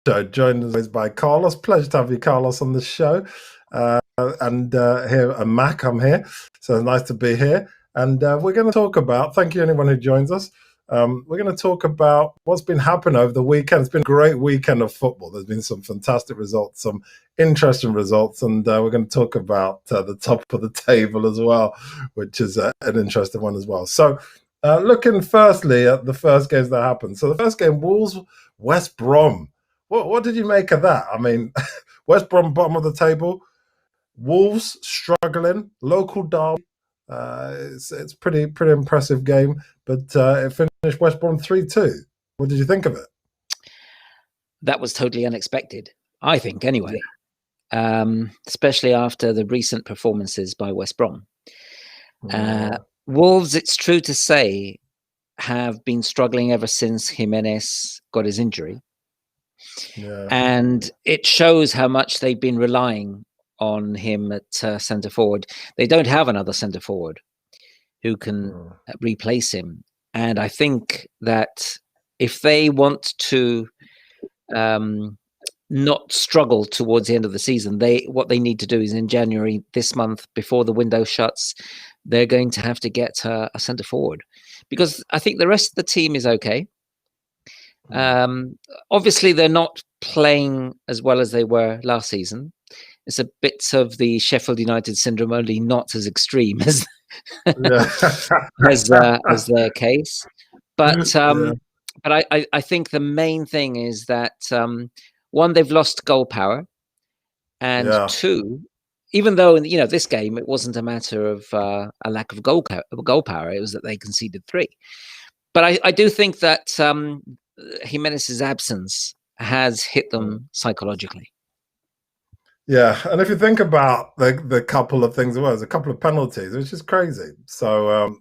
show, joined as by Carlos. Pleasure to have you, Carlos, on the show. And here, and Mac, I'm here. So nice to be here. And we're going to talk about, thank you anyone who joins us. We're going to talk about what's been happening over the weekend. It's been a great weekend of football. There's been some fantastic results, some interesting results, and we're going to talk about the top of the table as well, which is an interesting one as well. So looking firstly at the first games that happened. So the first game, Wolves, West Brom. What did you make of that? I mean, West Brom, bottom of the table. Wolves struggling, local derby. It's pretty impressive game, but it finished West Brom 3-2. What did you think of it? That was totally unexpected, I think, anyway. Especially after the recent performances by West Brom. Wolves, it's true to say, have been struggling ever since Jimenez got his injury. Yeah. And it shows how much they've been relying on him at centre forward. They don't have another centre forward who can replace him. And I think that if they want to not struggle towards the end of the season, what they need to do is in January, this month, before the window shuts, they're going to have to get a centre forward, because I think the rest of the team is okay. Obviously, they're not playing as well as they were last season. It's a bit of the Sheffield United syndrome, only not as extreme as as their case. But I think the main thing is that one, they've lost goal power, and two, even though this game it wasn't a matter of a lack of goal power, it was that they conceded 3. But I do think that Jimenez's absence has hit them psychologically. Yeah, and if you think about the couple of things, there's a couple of penalties, which is crazy. So,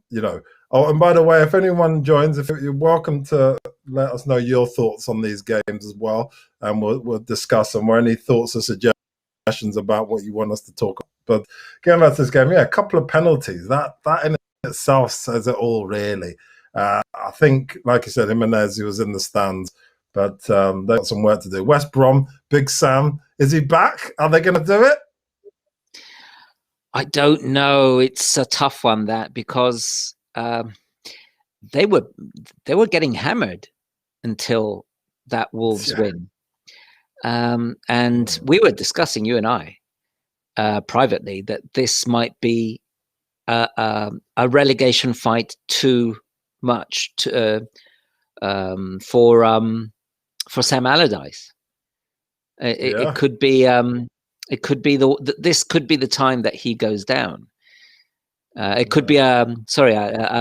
Oh, and by the way, if anyone joins, if you're welcome to let us know your thoughts on these games as well, and we'll discuss them, or any thoughts or suggestions about what you want us to talk about. But going back to this game, a couple of penalties. That in itself says it all, really. I think, like you said, Jimenez, he was in the stands, but they've got some work to do. West Brom, Big Sam, is he back? Are they going to do it? I don't know. It's a tough one, that, because they were getting hammered until that Wolves win. And we were discussing, you and I, privately, that this might be a relegation fight too much for Sam Allardyce. It could be this could be the time that he goes down. It could be a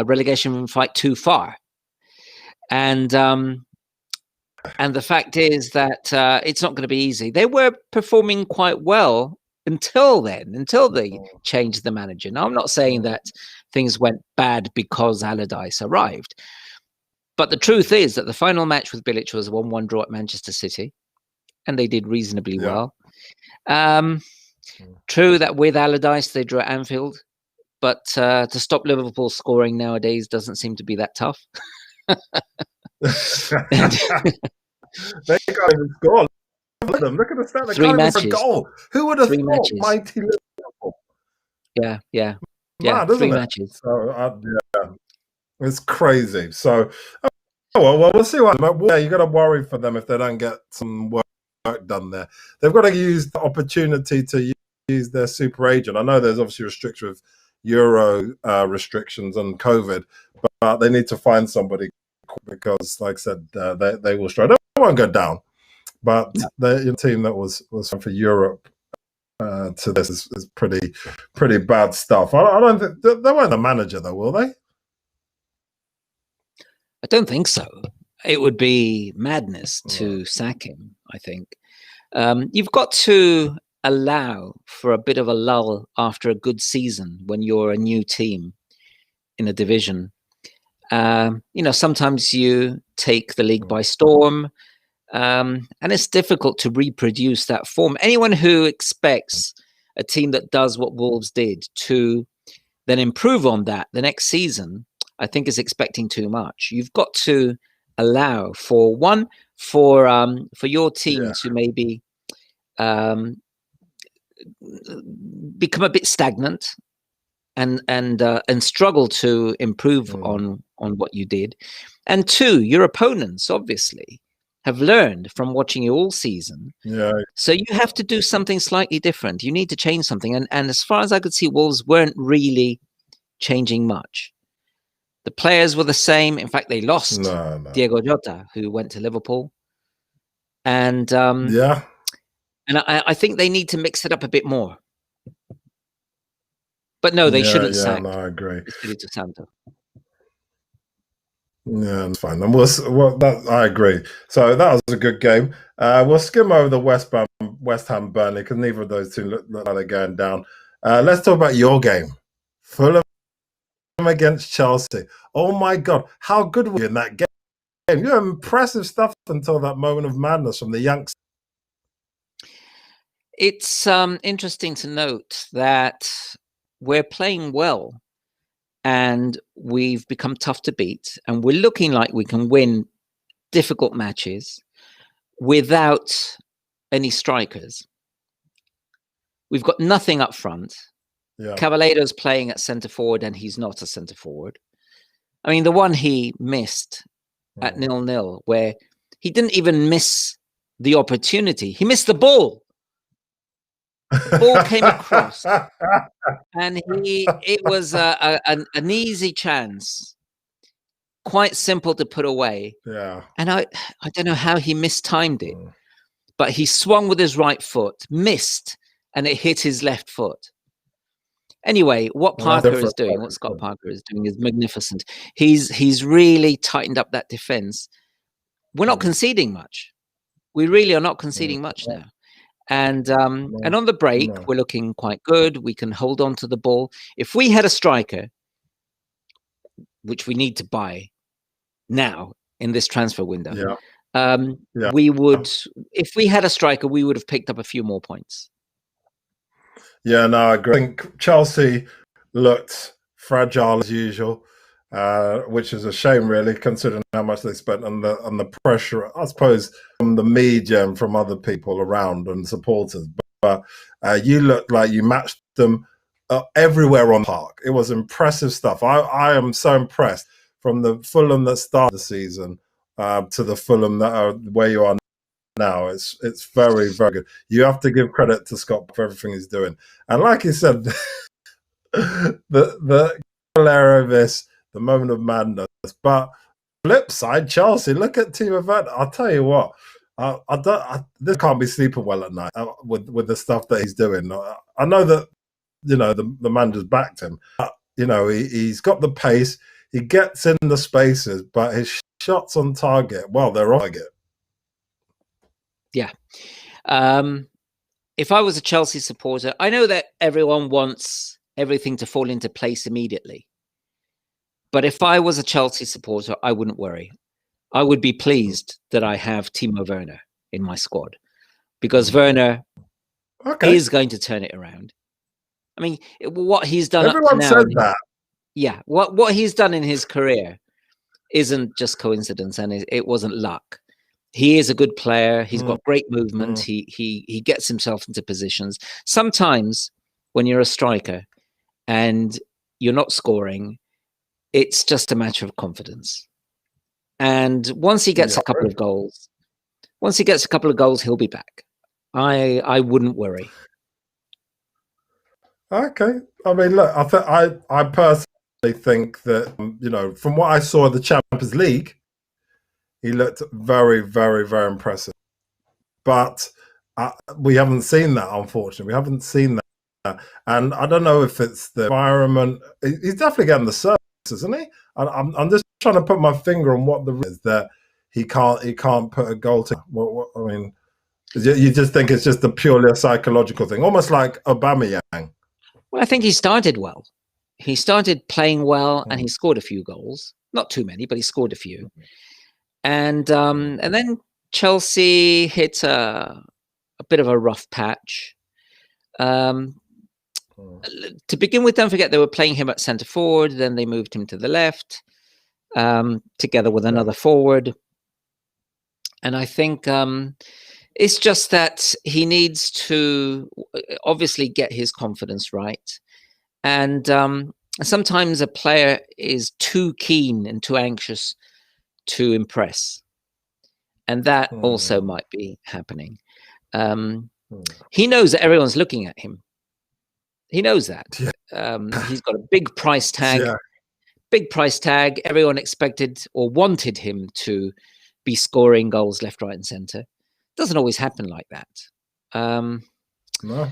relegation fight too far, and the fact is that it's not going to be easy. They were performing quite well until they changed the manager. Now, I'm not saying that things went bad because Allardyce arrived, but the truth is that the final match with Bilic was a 1-1 draw at Manchester City, and they did reasonably well. True that with Allardyce they drew at Anfield, but to stop Liverpool scoring nowadays doesn't seem to be that tough. They can't even score. Look at the stat. They 3 can't matches. Even goal. Who would have 3 thought? matches. Mighty Liverpool. Yeah. Mad, 3 matches. So, it's crazy. So, well, we'll see what. You got to worry for them if they don't get some work done there. They've got to use the opportunity to use their super agent. I know there's obviously restrictions with Euro restrictions and COVID, but they need to find somebody, because, like I said, they will struggle. They won't go down, but the team that was for Europe to this is pretty bad stuff. I don't think they won't the manager though, will they? I don't think so. It would be madness to sack him, I think. You've got to allow for a bit of a lull after a good season when you're a new team in a division. Sometimes you take the league by storm, and it's difficult to reproduce that form. Anyone who expects a team that does what Wolves did to then improve on that the next season, I think is expecting too much. You've got to allow for for your team to maybe become a bit stagnant and struggle to improve on what you did. And two, your opponents obviously have learned from watching you all season. Yeah. So you have to do something slightly different. You need to change something. And as far as I could see, Wolves weren't really changing much. The players were the same. In fact, they lost Diego Jota, who went to Liverpool. And and I think they need to mix it up a bit more. But no, they shouldn't sack. No, I agree. Espirito Santo. Yeah, that's fine. And I agree. So that was a good game. We'll skim over the West Ham Burnley because neither of those two look like they're going down. Let's talk about your game. Fulham against Chelsea. Oh my God, how good were you in that game? You had impressive stuff until that moment of madness from the youngsters. It's interesting to note that we're playing well and we've become tough to beat, and we're looking like we can win difficult matches without any strikers. We've got nothing up front. Cavaleiro's playing at centre forward, and he's not a centre forward. I mean, the one he missed at 0-0, where he didn't even miss the opportunity. He missed the ball. The ball came across, and it was an easy chance, quite simple to put away. Yeah. And I don't know how he mistimed it, but he swung with his right foot, missed, and it hit his left foot. Anyway, what Parker is doing, what Scott Parker is doing, is magnificent. He's really tightened up that defense. We're not conceding much. We really are not conceding much now. And on the break, we're looking quite good. We can hold on to the ball. If we had a striker, which we need to buy now in this transfer window, we would. If we had a striker, we would have picked up a few more points. Yeah, no, I agree. I think Chelsea looked fragile as usual, which is a shame, really, considering how much they spent on the pressure, I suppose, from the media and from other people around and supporters. But you looked like you matched them everywhere on the park. It was impressive stuff. I am so impressed from the Fulham that started the season to the Fulham that are where you are now. It's very, very good. You have to give credit to Scott for everything he's doing. And like he said, the Cavaleiro the moment of madness. But flip side, Chelsea, look at Timo Werner. I'll tell you what, this can't be sleeping well at night with the stuff that he's doing. I know that, the manager's backed him. He's got the pace. He gets in the spaces, but his shots on target, well, they're on target. Yeah. If I was a Chelsea supporter, I know that everyone wants everything to fall into place immediately. But if I was a Chelsea supporter, I wouldn't worry. I would be pleased that I have Timo Werner in my squad, because Werner is going to turn it around. I mean, what he's done Everyone up to now, said that. Yeah, what he's done in his career isn't just coincidence, and it wasn't luck. He is a good player. He's got great movement. He gets himself into positions. Sometimes when you're a striker and you're not scoring, it's just a matter of confidence. And once he gets a couple of goals, he'll be back. I wouldn't worry. Okay. I mean, look, I personally think that, from what I saw of the Champions League, he looked very, very, very impressive. But we haven't seen that, unfortunately. We haven't seen that. And I don't know if it's the environment. He's definitely getting the service, isn't he? I'm just trying to put my finger on what the reason is that he can't put a goal to. I mean, you just think it's just purely a psychological thing, almost like Aubameyang. Well, I think he started well. He started playing well, and he scored a few goals. Not too many, but he scored a few. And then Chelsea hit a bit of a rough patch. To begin with, don't forget they were playing him at centre forward. Then they moved him to the left, together with another forward. And I think it's just that he needs to obviously get his confidence right. And sometimes a player is too keen and too anxious to impress. And that also might be happening. He knows that everyone's looking at him. He knows that. He's got a big price tag. Yeah. Big price tag. Everyone expected or wanted him to be scoring goals left, right, and centre. Doesn't always happen like that. No.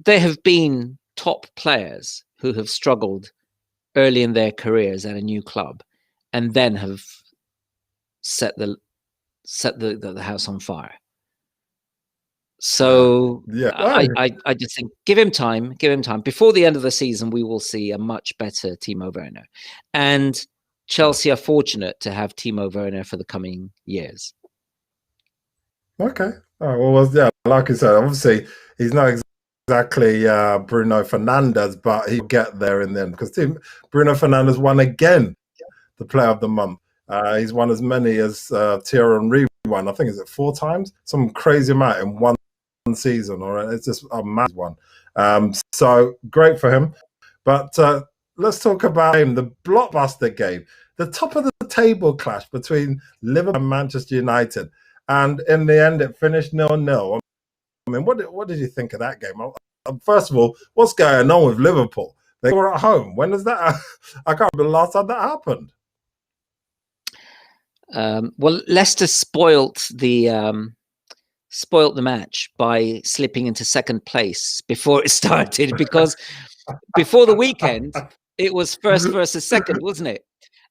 There have been top players who have struggled early in their careers at a new club, and then have set the house on fire. So yeah. I just think give him time. Before the end of the season, we will see a much better Timo Werner. And Chelsea are fortunate to have Timo Werner for the coming years. Okay. Oh, well, yeah, like I said, obviously he's not exactly Bruno Fernandes, but he'll get there in the end, because Bruno Fernandes won again the Player of the Month. He's won as many as Thierry Henry won. I think, is it 4 times? Some crazy amount in one season, or it's just a mad one. So great for him. But let's talk about the blockbuster game, the top of the table clash between Liverpool and Manchester United, and in the end it finished 0-0. I mean, what did you think of that game? First of all, what's going on with Liverpool? They were at home. When is that? I can't remember the last time that happened. Well, Leicester spoilt the match by slipping into second place before it started, because before the weekend it was first versus second, wasn't it?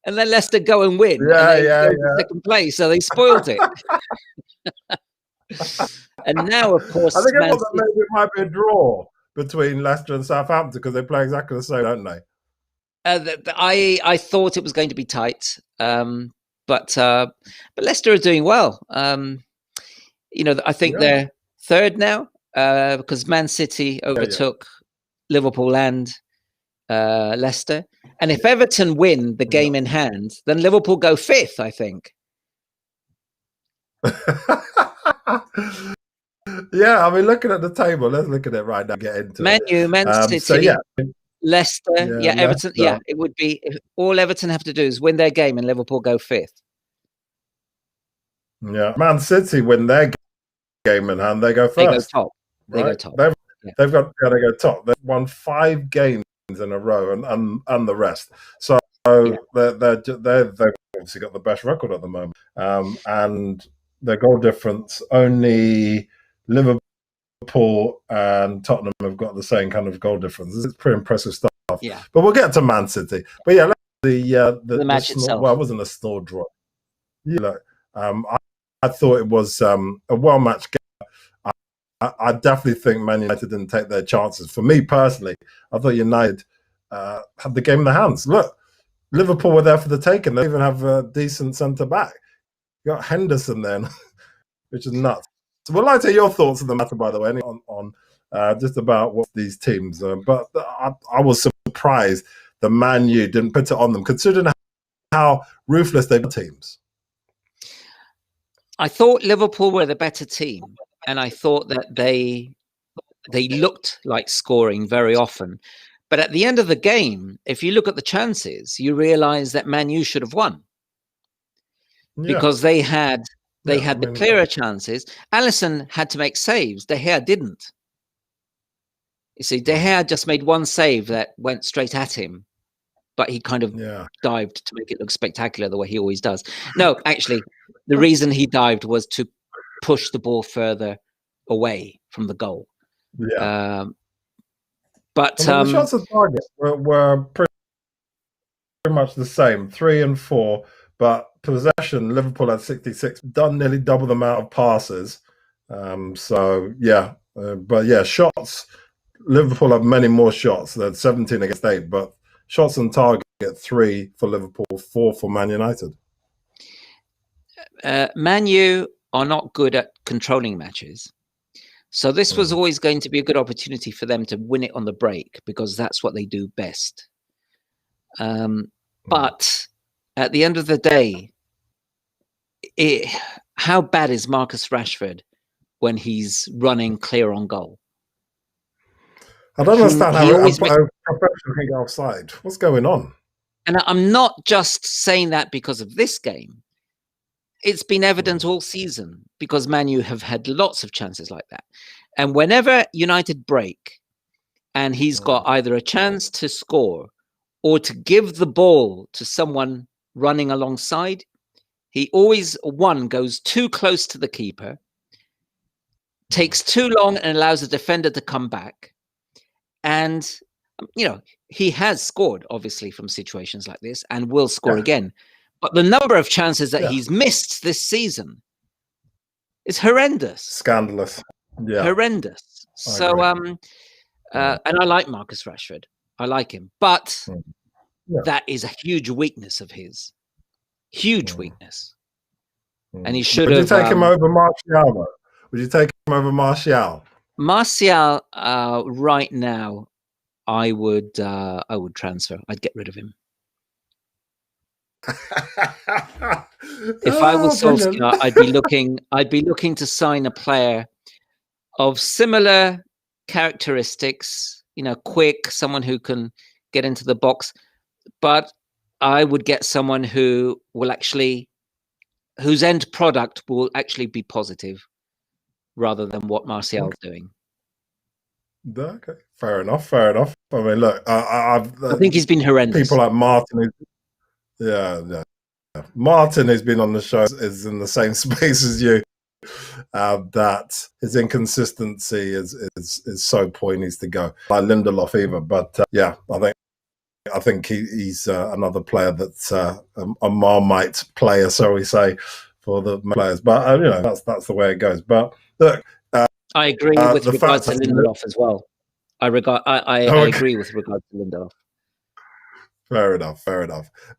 And then Leicester go and win, and they go to second place, so they spoiled it. And now, of course, I think maybe it might be a draw between Leicester and Southampton, because they play exactly the same, don't they? I thought it was going to be tight, but Leicester are doing well. I think they're third now, because Man City overtook Liverpool and Leicester. And if Everton win the game in hand, then Liverpool go fifth, I think. Yeah, I mean, looking at the table, let's look at it right now. Get into Man City, so Leicester, Everton. Leicester. Yeah, it would be, all Everton have to do is win their game, and Liverpool go fifth. Yeah, Man City win their game in hand, they go first. They go top. They go top. They've got they go top. They've won 5 games in a row, and the rest. So they've obviously got the best record at the moment. And their goal difference, only Liverpool and Tottenham have got the same kind of goal difference. It's pretty impressive stuff. Yeah. But we'll get to Man City. But yeah, the match itself. Well, it wasn't a snore draw. I thought it was a well-matched game. I definitely think Man United didn't take their chances. For me personally, I thought United had the game in their hands. Look, Liverpool were there for the taking. They even have a decent centre-back. You got Henderson then, which is nuts. So we'd like to hear your thoughts on the matter, by the way, on just about what these teams. But I was surprised the Man U didn't put it on them, considering how ruthless they were teams. I thought Liverpool were the better team, and I thought that they looked like scoring very often. But at the end of the game, if you look at the chances, you realise that Man U should have won, because they had the clearer chances. Alisson had to make saves. De Gea didn't. You see, De Gea just made one save that went straight at him, but he kind of dived to make it look spectacular the way he always does. No, actually, the reason he dived was to push the ball further away from the goal. Yeah. But the shots on target were pretty much the same, 3 and 4. But possession, Liverpool had 66, done nearly double the amount of passes. Shots. Liverpool have many more shots. They had 17 against 8, but shots on target, 3 for Liverpool, 4 for Man United. Man U are not good at controlling matches. So this was always going to be a good opportunity for them to win it on the break, because that's what they do best. But at the end of the day, how bad is Marcus Rashford when he's running clear on goal? I don't understand how a professional can go offside. What's going on? And I'm not just saying that because of this game. It's been evident all season because Man U have had lots of chances like that. And whenever United break and he's got either a chance to score or to give the ball to someone running alongside, he always, one, goes too close to the keeper, takes too long and allows the defender to come back. And, he has scored, obviously, from situations like this and will score again. But the number of chances that he's missed this season is horrendous. Scandalous. Yeah. Horrendous. So, and I like Marcus Rashford. I like him. But that is a huge weakness of his. Huge weakness. And he should have... Would you take him over Martial? Would you take him over Martial? Martial, right now, I would transfer. I'd get rid of him. If I was Solskjaer, I'd be looking to sign a player of similar characteristics, quick, someone who can get into the box, but I would get someone who will whose end product will actually be positive rather than what Martial's doing. Okay, fair enough. I mean, look, I think he's been horrendous. People like Martin, Martin, who's been on the show, is in the same space as you. That his inconsistency is so poor. He needs to go. Like Lindelof either, but I think he's another player that's a Marmite player, so we say, for the players. But that's the way it goes. But look, I agree with regards to Lindelof as well. I agree with regards to Lindelof. Fair enough.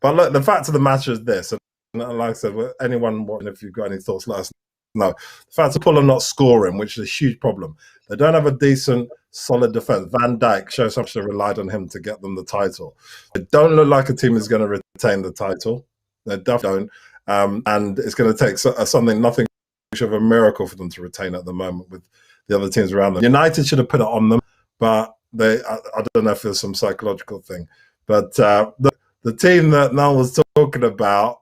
But look, the fact of the matter is this, and like I said, anyone watching, if you've got any thoughts, let us know. The fact of Fulham not scoring, which is a huge problem. They don't have a decent, solid defense. Van Dijk shows how much they relied on him to get them the title. They don't look like a team is going to retain the title. They definitely don't. And it's going to take nothing of a miracle for them to retain at the moment with the other teams around them. United should have put it on them, but I don't know if there's some psychological thing. But the team that no one was talking about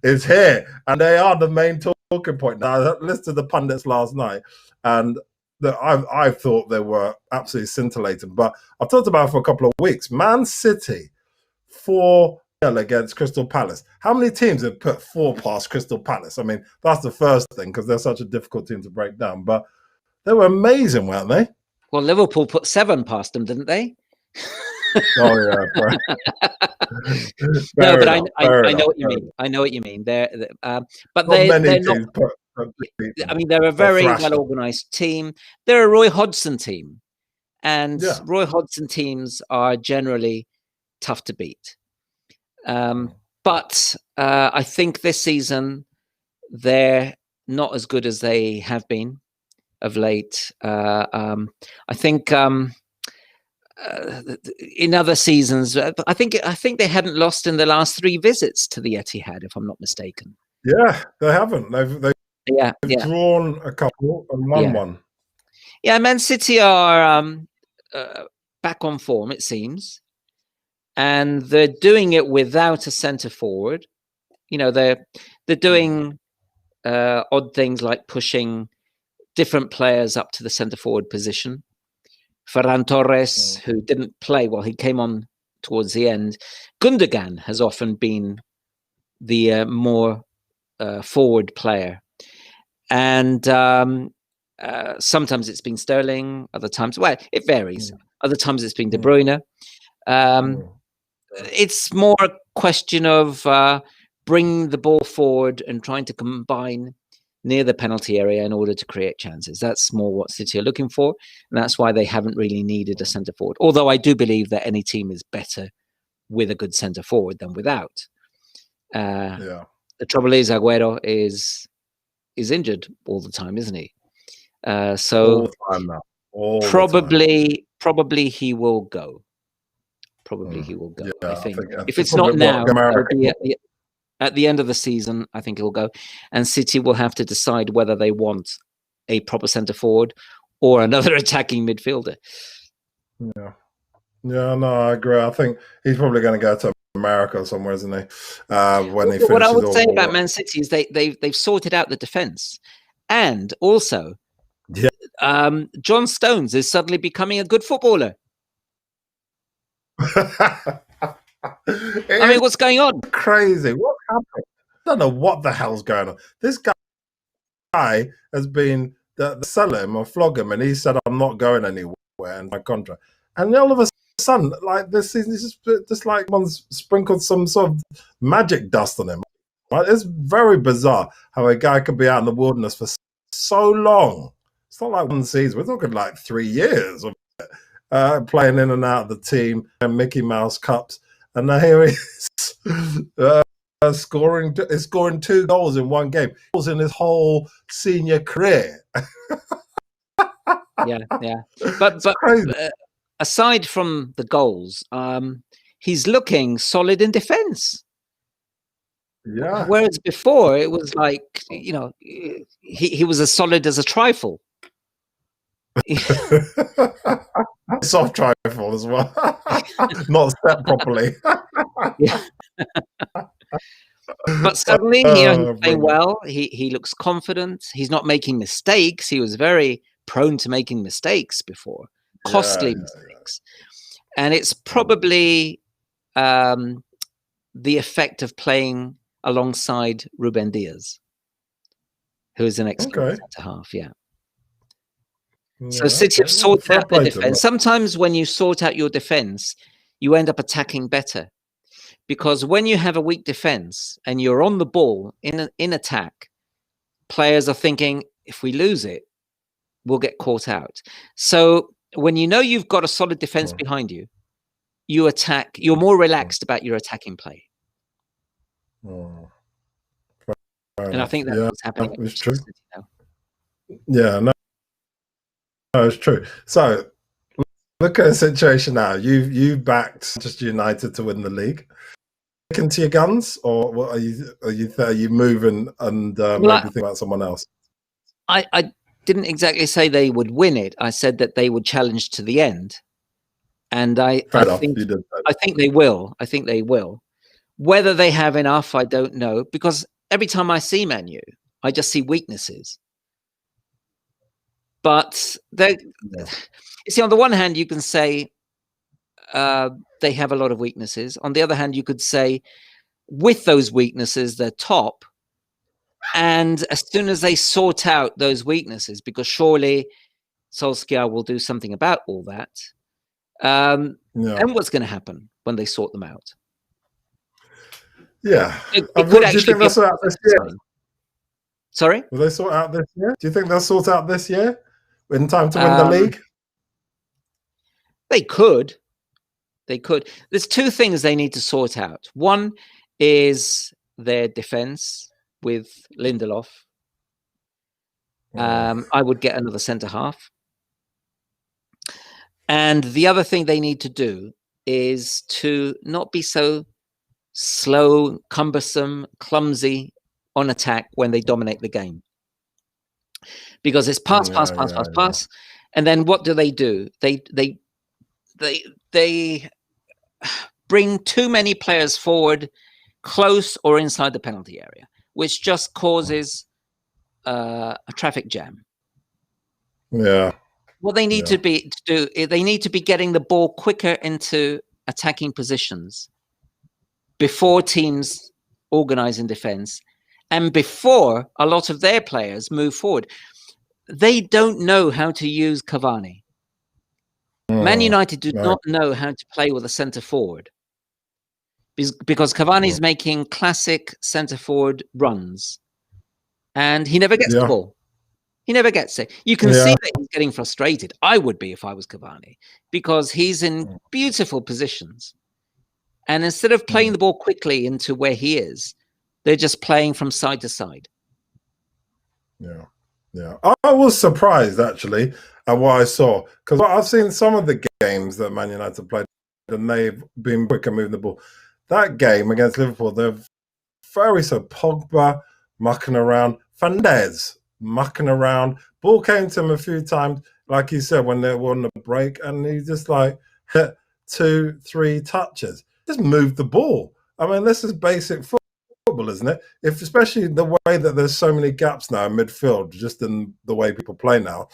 is here, and they are the main talking point. Now, I listened to the pundits last night, and I thought they were absolutely scintillating. But I've talked about it for a couple of weeks. Man City 4-0 against Crystal Palace. How many teams have put 4 past Crystal Palace? I mean, that's the first thing, because they're such a difficult team to break down. But they were amazing, weren't they? Well, Liverpool put 7 past them, didn't they? Oh yeah. No, but I know what you mean. I know what you mean. They're not. I mean, they're a very well-organized team. They're a Roy Hodgson team, and Roy Hodgson teams are generally tough to beat. But I think this season they're not as good as they have been of late. I think. In other seasons, I think they hadn't lost in the last 3 visits to the Etihad, if I'm not mistaken. Yeah, they haven't. They've drawn a couple and won one. Yeah, Man City are back on form, it seems, and they're doing it without a centre forward. They're doing odd things like pushing different players up to the centre forward position. Ferran Torres, who didn't play, he came on towards the end. Gundogan has often been the more forward player. And sometimes it's been Sterling, other times, it varies. Other times it's been De Bruyne. It's more a question of bringing the ball forward and trying to combine near the penalty area in order to create chances. That's more what City are looking for, and that's why they haven't really needed a centre forward. Although I do believe that any team is better with a good centre forward than without. The trouble is Aguero is injured all the time, isn't he? So all the time now. Probably he will go. Probably he will go. I think if it's not now, At the end of the season, I think it'll go, and City will have to decide whether they want a proper centre forward or another attacking midfielder. Yeah, no, I agree. I think he's probably going to go to America or somewhere, isn't he? When he finishes. What I would say about Man City is they've sorted out the defence, and also, John Stones is suddenly becoming a good footballer. I mean, what's going on? Crazy. What happened? I don't know what the hell's going on. This guy has been sell him or flog him, and he said, "I'm not going anywhere," and my contract. And all of a sudden, like this season, it's just like one's sprinkled some sort of magic dust on him. Right? It's very bizarre how a guy could be out in the wilderness for so long. It's not like one season. We're talking like 3 years of playing in and out of the team and Mickey Mouse Cups. And now here he is scoring 2 goals in one game. Goals in his whole senior career. Yeah. But aside from the goals, he's looking solid in defence. Yeah. Whereas before it was like, you know, he was as solid as a trifle. Soft trifle as well. Not set properly. Yeah. But suddenly he's playing well. He looks confident. He's not making mistakes. He was very prone to making mistakes before, costly mistakes. And it's probably the effect of playing alongside Ruben Diaz, who is an excellent centre half. Yeah. So City have sorted out their defence. Sometimes when you sort out your defence, you end up attacking better. Because when you have a weak defense and you're on the ball in attack, players are thinking, if we lose it, we'll get caught out. So when you know you've got a solid defense behind you, you attack, you're more relaxed about your attacking play. And I think that's what's happening. It's true. Yeah, no, it's true. So look at the situation now. You backed Manchester United to win the league. Into your guns, or what are you moving and maybe think about someone else? I didn't exactly say they would win it. I said that they would challenge to the end, and I think they will. I think they will. Whether they have enough, I don't know, because every time I see Man U, I just see weaknesses. But you see, on the one hand, you can say they have a lot of weaknesses. On the other hand, you could say with those weaknesses, they're top. And as soon as they sort out those weaknesses, because surely Solskjaer will do something about all that, and what's going to happen when they sort them out? Yeah. It could actually be out this year? Sorry? Will they sort out this year? Do you think they'll sort out this year in time to win the league? They could. They could. There's 2 things they need to sort out. One is their defense with Lindelof. I would get another centre half. And the other thing they need to do is to not be so slow, cumbersome, clumsy on attack when they dominate the game. Because it's pass. And then what do? They bring too many players forward close or inside the penalty area, which just causes a traffic jam. Yeah. What they need to do, they need to be getting the ball quicker into attacking positions before teams organize in defense and before a lot of their players move forward. They don't know how to use Cavani. Man United do not know how to play with a centre forward because Cavani is making classic centre forward runs and he never gets the ball. He never gets it. You can see that he's getting frustrated. I would be if I was Cavani because he's in beautiful positions. And instead of playing the ball quickly into where he is, they're just playing from side to side. Yeah. Yeah. I was surprised actually at what I saw because I've seen some of the games that Man United played and they've been quicker moving the ball. That game against Liverpool, they've very so. Pogba mucking around, Fernandes mucking around. Ball came to him a few times, like you said, when they were on the break, and he just like hit 2-3 touches. Just moved the ball. I mean, this is basic football, isn't it? If especially the way that there's so many gaps now in midfield, just in the way people play now.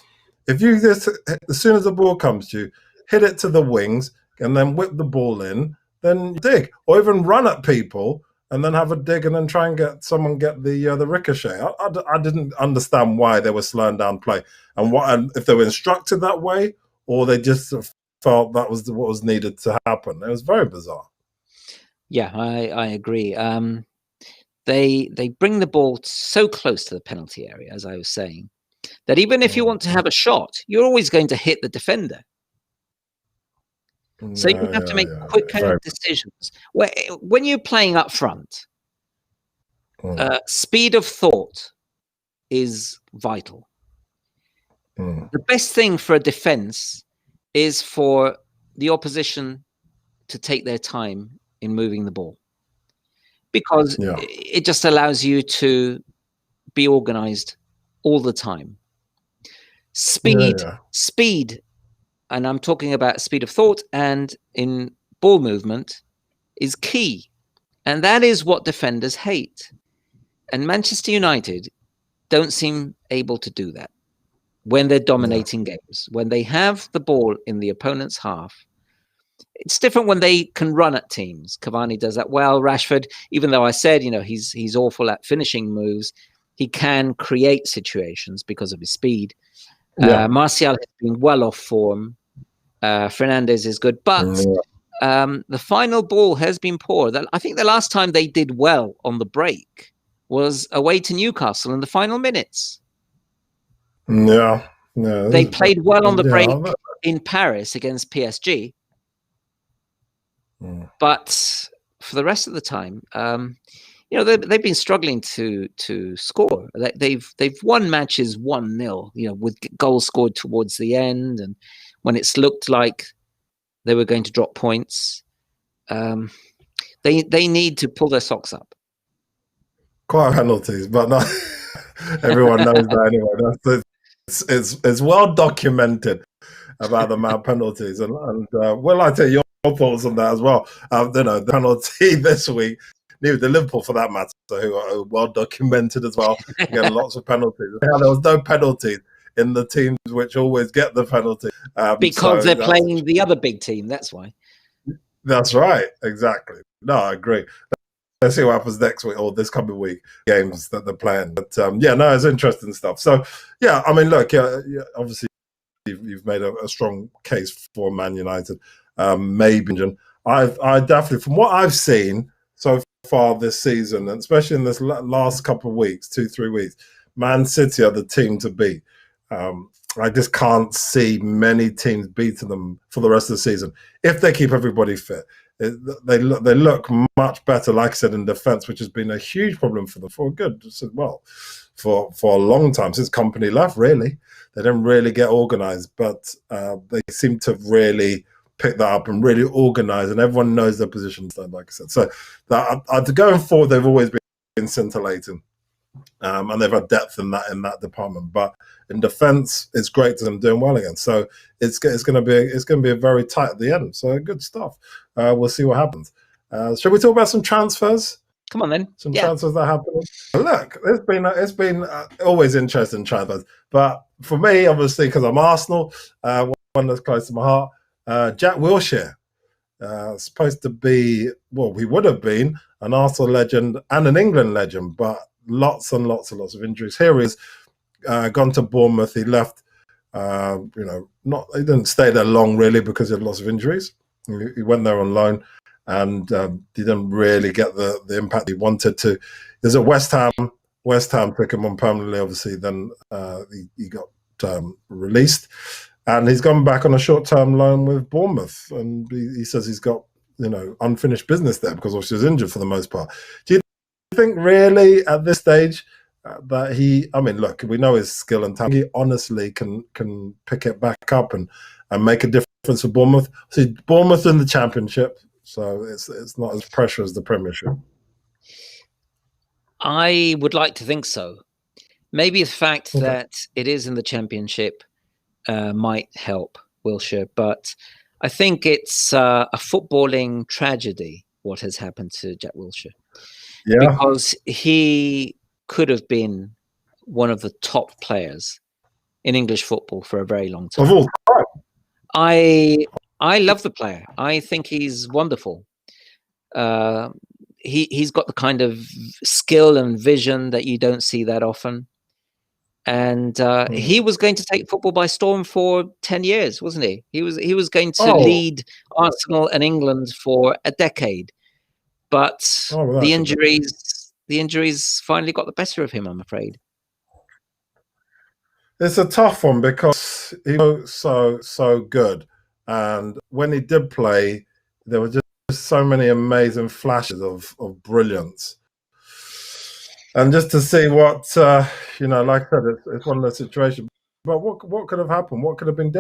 If you just, as soon as the ball comes to you, hit it to the wings and then whip the ball in, then dig, or even run at people and then have a dig and then try and get the ricochet. I didn't understand why they were slowing down play and if they were instructed that way or they just felt that was what was needed to happen. It was very bizarre. Yeah, I agree. They bring the ball so close to the penalty area, as I was saying, that even if you want to have a shot, you're always going to hit the defender. So you have to make quicker decisions. When you're playing up front, speed of thought is vital. The best thing for a defense is for the opposition to take their time in moving the ball, because it just allows you to be organized all the time. Speed, and I'm talking about speed of thought and in ball movement, is key. And that is what defenders hate. And Manchester United don't seem able to do that when they're dominating games. When they have the ball in the opponent's half, it's different when they can run at teams. Cavani does that well. Rashford, even though I said, he's awful at finishing moves, he can create situations because of his speed. Martial has been well off form. Fernandes is good, but the final ball has been poor. I think the last time they did well on the break was away to Newcastle in the final minutes. They played well on the break in Paris against PSG. But for the rest of the time, they've been struggling to score. They've won matches 1-0, with goals scored towards the end, and when it's looked like they were going to drop points, they need to pull their socks up. Quite penalties, but not everyone knows that anyway. It's well documented about the amount of penalties, and I tell you your thoughts on that as well. The penalty this week, the Liverpool for that matter, who are well documented as well, getting lots of penalties. There was no penalties in the teams which always get the penalty because they're playing the other big team. That's why. That's right. Exactly. No, I agree. Let's see what happens next week or this coming week, games that they're playing. But it's interesting stuff. So I mean, look, obviously you've made a strong case for Man United. Maybe I definitely, from what I've seen so far this season, and especially in this last couple of weeks, 2-3 weeks, Man City are the team to beat. I just can't see many teams beating them for the rest of the season if they keep everybody fit. They look much better, like I said, in defence, which has been a huge problem for them for a long time, since Kompany left. Really, they didn't really get organised, but they seem to really pick that up and really organise, and everyone knows their positions. Like I said, so going forward, they've always been scintillating. And they've had depth in that department, but in defence, it's great to them doing well again. So it's going to be a very tight at the end. So good stuff. We'll see what happens. Shall we talk about some transfers? Come on then. Some transfers that happen. Look, it's been always interesting transfers, but for me, obviously, because I'm Arsenal, one that's close to my heart, Jack Wilshere. Supposed to be, he would have been an Arsenal legend and an England legend, but lots and lots of injuries. Here he is, gone to Bournemouth. He left, he didn't stay there long really because he had lots of injuries. He went there on loan and he didn't really get the impact he wanted to. There's a West Ham took him on permanently, obviously. Then he got released, and he's gone back on a short-term loan with Bournemouth. And he says he's got unfinished business there because he was injured for the most part. Do you think really at this stage that look, we know his skill and talent. He honestly can pick it back up and make a difference for Bournemouth. See, Bournemouth in the Championship, so it's not as pressure as the Premiership. I would like to think so. Maybe the fact that it is in the Championship might help Wilshere, but I think it's a footballing tragedy what has happened to Jack Wilshere. Yeah. Because he could have been one of the top players in English football for a very long time. Of all time. I love the player. I think he's wonderful. He's got the kind of skill and vision that you don't see that often. And he was going to take football by storm for 10 years, wasn't he? He was going to lead Arsenal and England for a decade. But the injuries finally got the better of him, I'm afraid. It's a tough one because he was so good. And when he did play, there were just so many amazing flashes of brilliance. And just to see what, like I said, it's one of those situations. But what could have happened? What could have been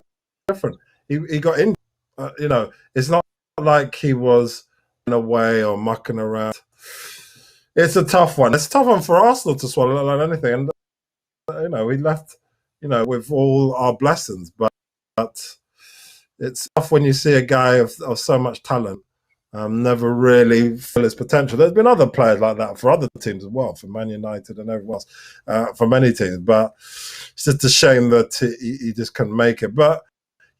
different? He got injured. It's not like he was in a way or mucking around. It's a tough one. It's a tough one for Arsenal to swallow like anything. And, we left, with all our blessings. But it's tough when you see a guy of so much talent never really feel his potential. There's been other players like that for other teams as well, for Man United and everyone else, for many teams. But it's just a shame that he just couldn't make it. But,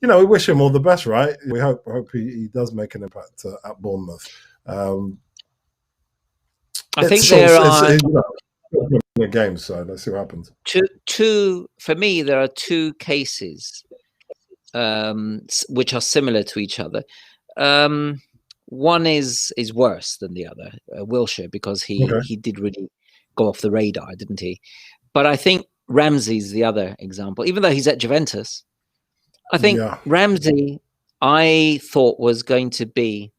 we wish him all the best, right? We hope he does make an impact at Bournemouth. I think there are a game, so let's see what happens. For me, there are two cases which are similar to each other. One is worse than the other, Wilshere, because he did really go off the radar, didn't he? But I think Ramsey's the other example. Even though he's at Juventus, I think Ramsey, I thought, was going to be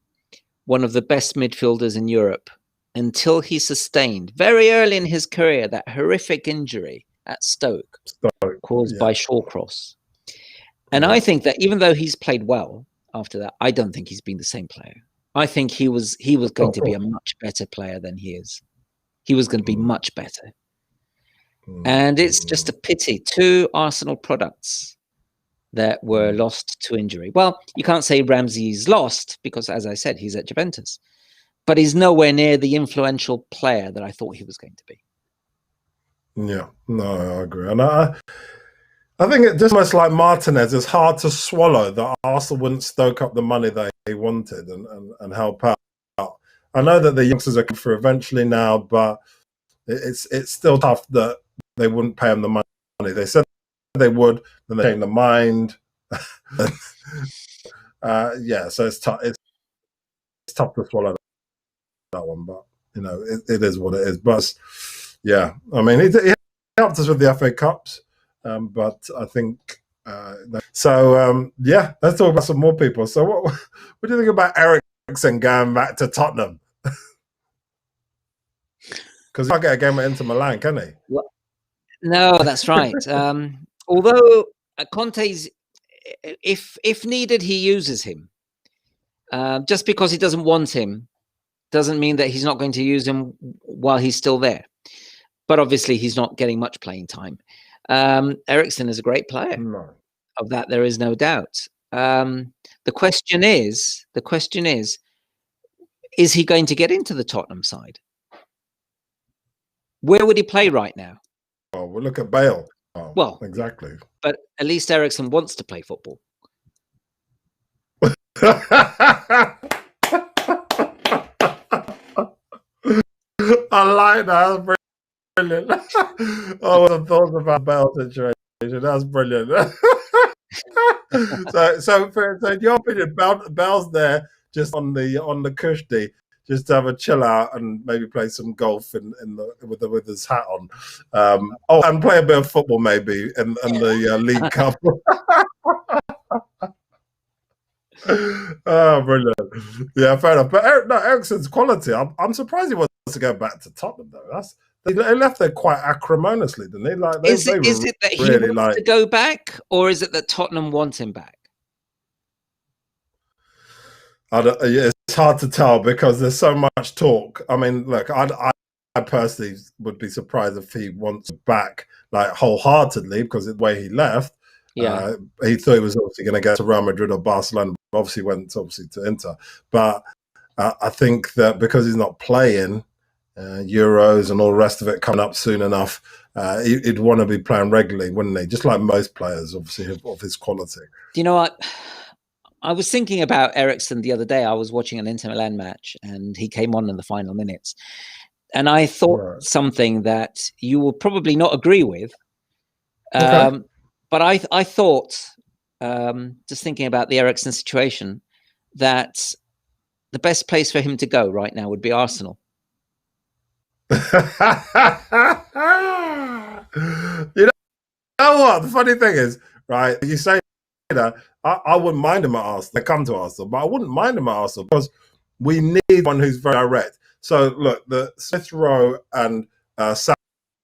one of the best midfielders in Europe until he sustained, very early in his career, that horrific injury at Stoke caused by Shawcross. And I think that even though he's played well after that, I don't think he's been the same player. I think he was going to be a much better player than he is. He was going to be much better. And it's just a pity. 2 Arsenal products that were lost to injury. Well, you can't say Ramsey's lost because, as I said, he's at Juventus. But he's nowhere near the influential player that I thought he was going to be. Yeah, no, I agree. And I think it's just almost like Martinez. It's hard to swallow that Arsenal wouldn't stoke up the money that he wanted and help out. I know that the youngsters are coming through eventually now, but it's still tough that they wouldn't pay him the money. They said they would, then they changed their mind. So it's tough. It's tough to swallow that one, but it is what it is. But yeah, I mean, he helped us with the FA Cups, but I think let's talk about some more people. So what do you think about Eriksen going back to Tottenham? Because he can't get a game at Inter Milan, can he? Well, no, that's right. Although Conte's, if needed, he uses him. Just because he doesn't want him doesn't mean that he's not going to use him while he's still there. But obviously, he's not getting much playing time. Eriksen is a great player. No. Of that, there is no doubt. The question is, is he going to get into the Tottenham side? Where would he play right now? Oh, we'll look at Bale. Oh, well, exactly. But at least Eriksen wants to play football. I like that. That's brilliant. I would have thought about Bale situation. That's brilliant. So in your opinion, Bale's there just on the cushy, just to have a chill out and maybe play some golf with his hat on. And play a bit of football maybe in the League Cup. Oh, brilliant! Yeah, fair enough. But Eriksen's quality. I'm surprised he wants to go back to Tottenham though. They left there quite acrimoniously, didn't they? Like, is it that he wants to go back, or is it that Tottenham wants him back? It's hard to tell because there's so much talk. I mean, look, personally would be surprised if he wants back like wholeheartedly, because of the way he left. Yeah. He thought he was obviously going to go to Real Madrid or Barcelona. Obviously went to Inter. But I think that because he's not playing Euros and all the rest of it coming up soon enough, he'd want to be playing regularly, wouldn't he? Just like most players, obviously, of his quality. Do you know what? I was thinking about Eriksen the other day. I was watching an Inter Milan match, and he came on in the final minutes. And I thought something that you will probably not agree with. Okay. But I thought, just thinking about the Eriksen situation, that the best place for him to go right now would be Arsenal. You know what? The funny thing is, right, you say that, I wouldn't mind him at Arsenal. They come to Arsenal, but I wouldn't mind him at Arsenal because we need one who's very direct. So, look, the Smith Rowe and Saka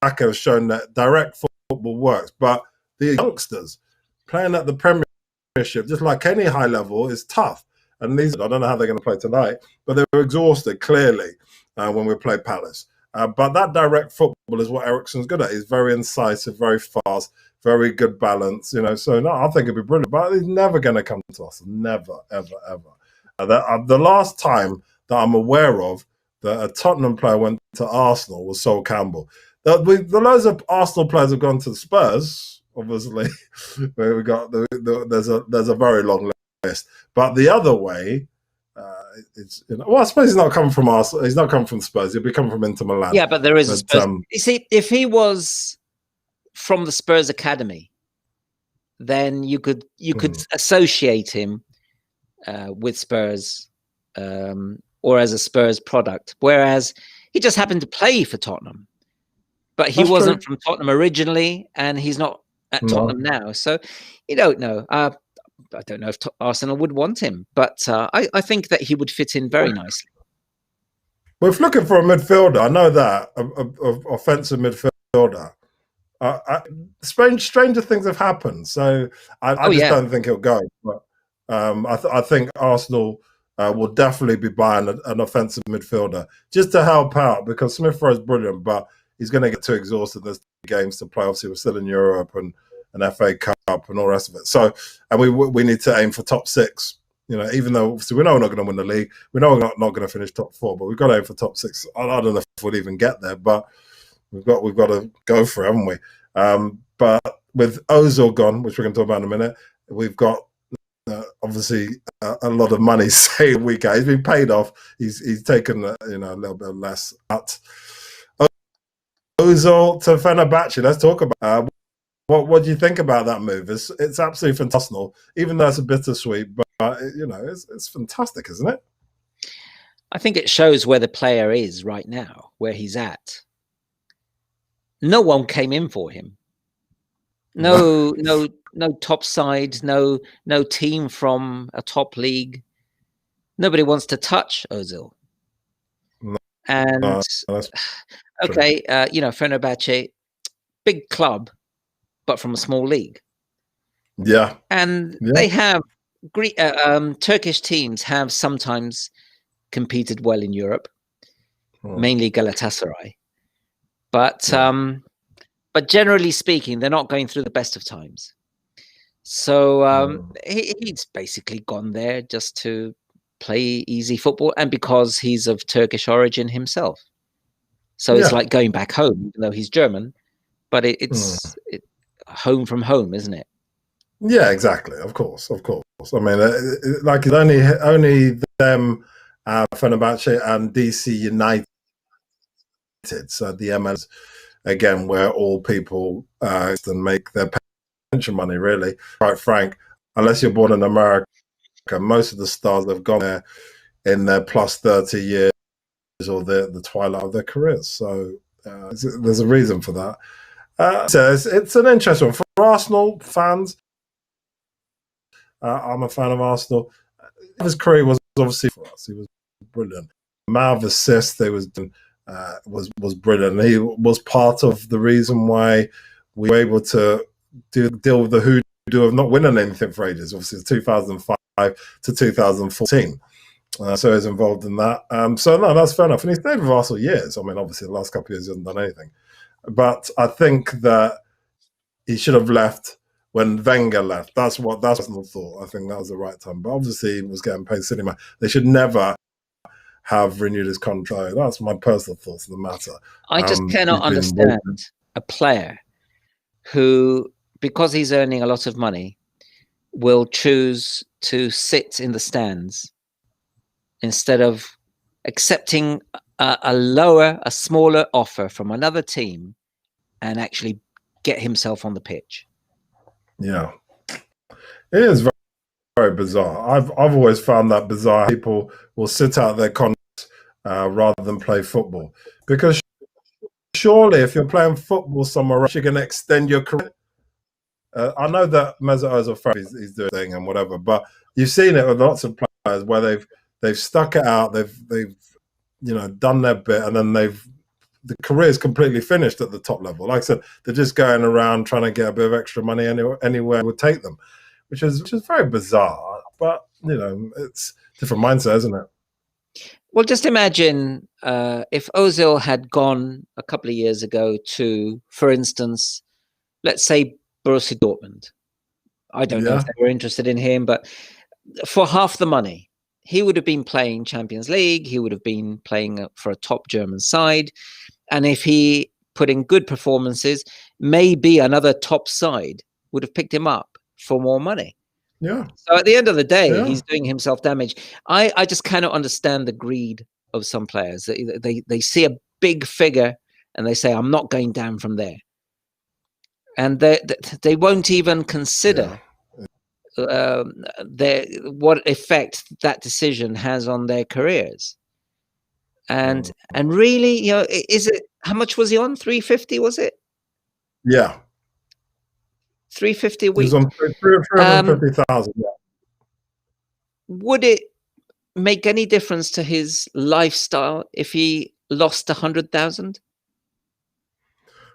have shown that direct football works, but the youngsters playing at the Premiership, just like any high level, is tough. And these, I don't know how they're going to play tonight, but they were exhausted, clearly, when we played Palace. But that direct football is what Eriksen's good at. He's very incisive, very fast, very good balance, you know. So, no, I think it'd be brilliant. But he's never going to come to us. Never, ever, ever. The last time that I'm aware of that a Tottenham player went to Arsenal was Sol Campbell. The loads of Arsenal players have gone to Spurs, obviously. Where we got there's a very long list. But the other way, it's, you know, well, I suppose he's not coming from Arsenal. He's not coming from Spurs. He'll be coming from Inter Milan. Yeah, but there is a Spurs. You see, if he was from the Spurs academy, then you could associate him with Spurs or as a Spurs product. Whereas he just happened to play for Tottenham, but he wasn't from Tottenham originally, and he's not at Tottenham now. So you don't know. I don't know if Arsenal would want him, but I think that he would fit in very nicely. We're looking for a midfielder. I know that, of offensive midfielder. Stranger things have happened, so I just don't think he'll go. But I think Arsenal will definitely be buying an offensive midfielder just to help out, because Smith Rowe is brilliant, but he's going to get too exhausted. There's games to play. Obviously, we're still in Europe and an FA Cup and all the rest of it. So, and we need to aim for top 6. You know, even though obviously we know we're not going to win the league, we know we're not going to finish top 4, but we've got to aim for top 6. I don't know if we'll even get there, but we've got to go for it, haven't we? But with Ozil gone, which we're going to talk about in a minute, we've got obviously a lot of money saved. He's been paid off. He's taken a little bit less. But Ozil to Fenerbahce. Let's talk about what do you think about that move? It's absolutely fantastic, even though it's a bittersweet. But it's fantastic, isn't it? I think it shows where the player is right now, where he's at. No one came in for him. No top side, no team from a top league. Nobody wants to touch Ozil. And okay, Fenerbahce, big club, but from a small league. Yeah, and they have Turkish teams have sometimes competed well in Europe, mainly Galatasaray, but generally speaking, they're not going through the best of times. So he's basically gone there just to play easy football, and because he's of Turkish origin himself. So it's like going back home, even though he's German, but it's home from home, isn't it? Yeah, exactly. Of course. I mean, like it's only them, Fenerbahce and DC United. So the MLS, again, where all people make their pension money, really. Quite frank, unless you're born in America, most of the stars have gone there in their plus 30 years or the twilight of their careers. So there's a reason for that. So it's an interesting one. For Arsenal fans, I'm a fan of Arsenal. His career was obviously for us. He was brilliant. The amount of assists they was brilliant. He was part of the reason why we were able to deal with the hoodoo of not winning anything for ages. Obviously, 2005 to 2014. So he's involved in that. So no, that's fair enough. And he's stayed with Arsenal years. I mean, obviously the last couple of years he hasn't done anything. But I think that he should have left when Wenger left. That's personal thought. I think that was the right time. But obviously he was getting paid cinema. They should never have renewed his contract. That's my personal thoughts on the matter. I just cannot understand a player who, because he's earning a lot of money, will choose to sit in the stands instead of accepting a smaller offer from another team and actually get himself on the pitch. Yeah, it is very, very bizarre. I've always found that bizarre. People will sit out their contracts rather than play football, because surely if you're playing football somewhere else, you're going to extend your career. I know that Mesut Ozil he's doing thing and whatever, but you've seen it with lots of players where they've stuck it out, they've done their bit, and then the career is completely finished at the top level. Like I said, they're just going around trying to get a bit of extra money anywhere would take them, which is very bizarre. But it's a different mindset, isn't it? Well, just imagine if Ozil had gone a couple of years ago to, for instance, let's say Borussia Dortmund. I don't know if they were interested in him, but for half the money, he would have been playing Champions League. He would have been playing for a top German side. And if he put in good performances, maybe another top side would have picked him up for more money. Yeah. So at the end of the day, he's doing himself damage. I just cannot understand the greed of some players. They see a big figure and they say, I'm not going down from there. And they won't even consider what effect that decision has on their careers. And really, is it, how much was he on? 350, was it? Yeah. 350 a week. He was on 350,000. Yeah. Would it make any difference to his lifestyle if he lost 100,000?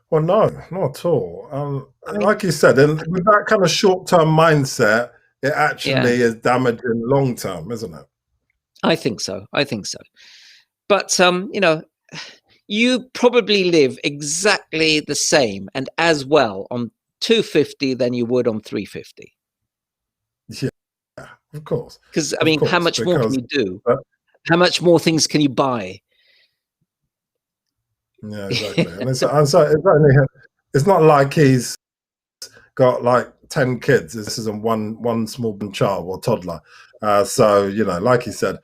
Well, no, not at all. Like you said, and with that kind of short-term mindset, it actually is damaging long-term, isn't it? I think so. But, you probably live exactly the same and as well on 250 than you would on 350. Yeah, of course. Because, how much more can you do? How much more things can you buy? Yeah, exactly. And it's not like he's got like 10 kids. This isn't one small child or toddler. So, like you said,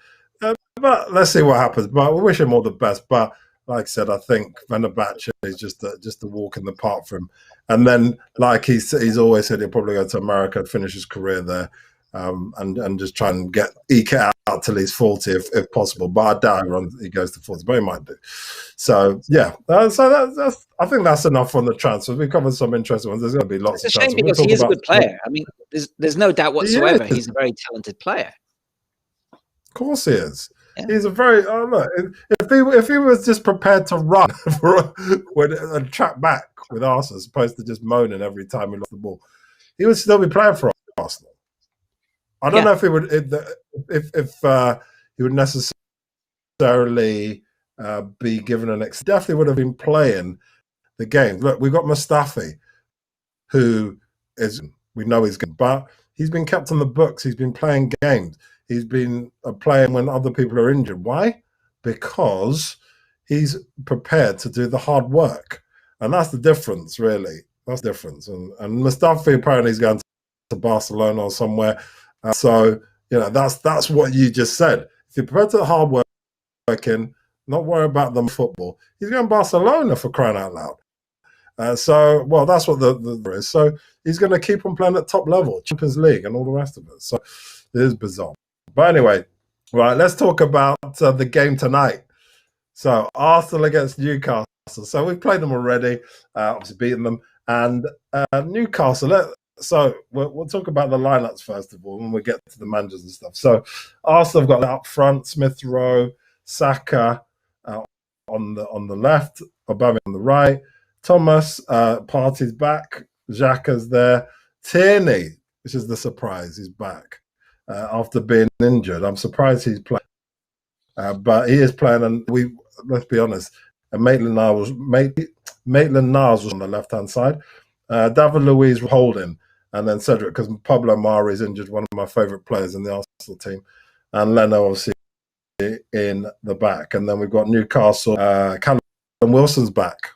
but let's see what happens. But we wish him all the best. But like I said, I think Fenerbahce is just a walk in the park for him. And then, like he's always said, he'll probably go to America, finish his career there, and just try and eke it out till he's 40 if possible. But I doubt he goes to 40, but he might do. So yeah, so I think that's enough on the transfers. We covered some interesting ones. There's going to be lots of transfers. It's a shame because he is a good player. There's no doubt whatsoever. He's a very talented player. Of course he is. Yeah. He's a very look. If he was just prepared to run and track back with Arsenal, as opposed to just moaning every time he lost the ball, he would still be playing for Arsenal. I don't know if he would if he would necessarily be given an ex. Definitely would have been playing the game. Look, we've got Mustafi, who we know he's good, but he's been kept on the books. He's been playing games. He's been playing when other people are injured. Why? Because he's prepared to do the hard work. And that's the difference, really. That's the difference. And Mustafi apparently is going to Barcelona or somewhere. So, that's what you just said. If you're prepared to the hard working, not worry about the football, he's going to Barcelona, for crying out loud. That's what the is. So he's going to keep on playing at top level, Champions League and all the rest of it. So it is bizarre. But anyway, right, let's talk about the game tonight. So Arsenal against Newcastle. So we've played them already, obviously beaten them. And Newcastle, so we'll talk about the lineups first of all when we get to the managers and stuff. So Arsenal have got up front, Smith Rowe, Saka on the left, Aubameyang on the right. Thomas, Partey's back. Xhaka's there. Tierney, which is the surprise, he's back after being injured. I'm surprised he's playing. but he is playing, and let's be honest, Maitland-Niles was on the left-hand side. David Luiz holding, and then Cedric, because Pablo Mari is injured, one of my favourite players in the Arsenal team, and Leno obviously in the back. And then we've got Newcastle, Callum Wilson's back.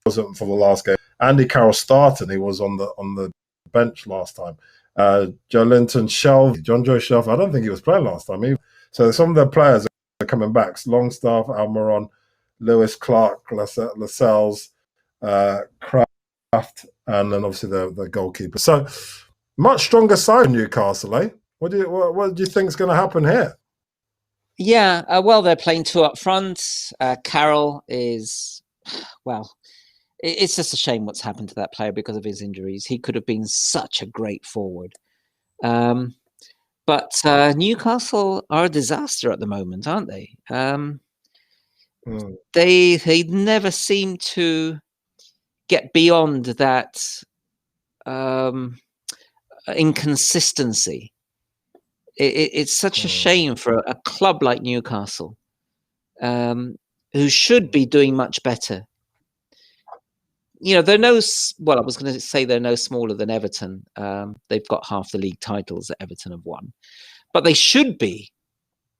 Wasn't for the last game. Andy Carroll started. He was on the bench last time. Joelinton Shelvey, John Joe Shelvey, I don't think he was playing last time either. So some of the players are coming back. Longstaff, Almiron, Lewis, Clark, Lascelles, Kraft, and then obviously the goalkeeper. So much stronger side in Newcastle, eh? What do you think is going to happen here? Yeah, well, they're playing two up front. Carroll is, well, it's just a shame what's happened to that player because of his injuries. He could have been such a great forward. But Newcastle are a disaster at the moment, aren't they? They never seem to get beyond that inconsistency. It's such a shame for a club like Newcastle, who should be doing much better. You know, I was going to say they're no smaller than Everton. They've got half the league titles that Everton have won, but they should be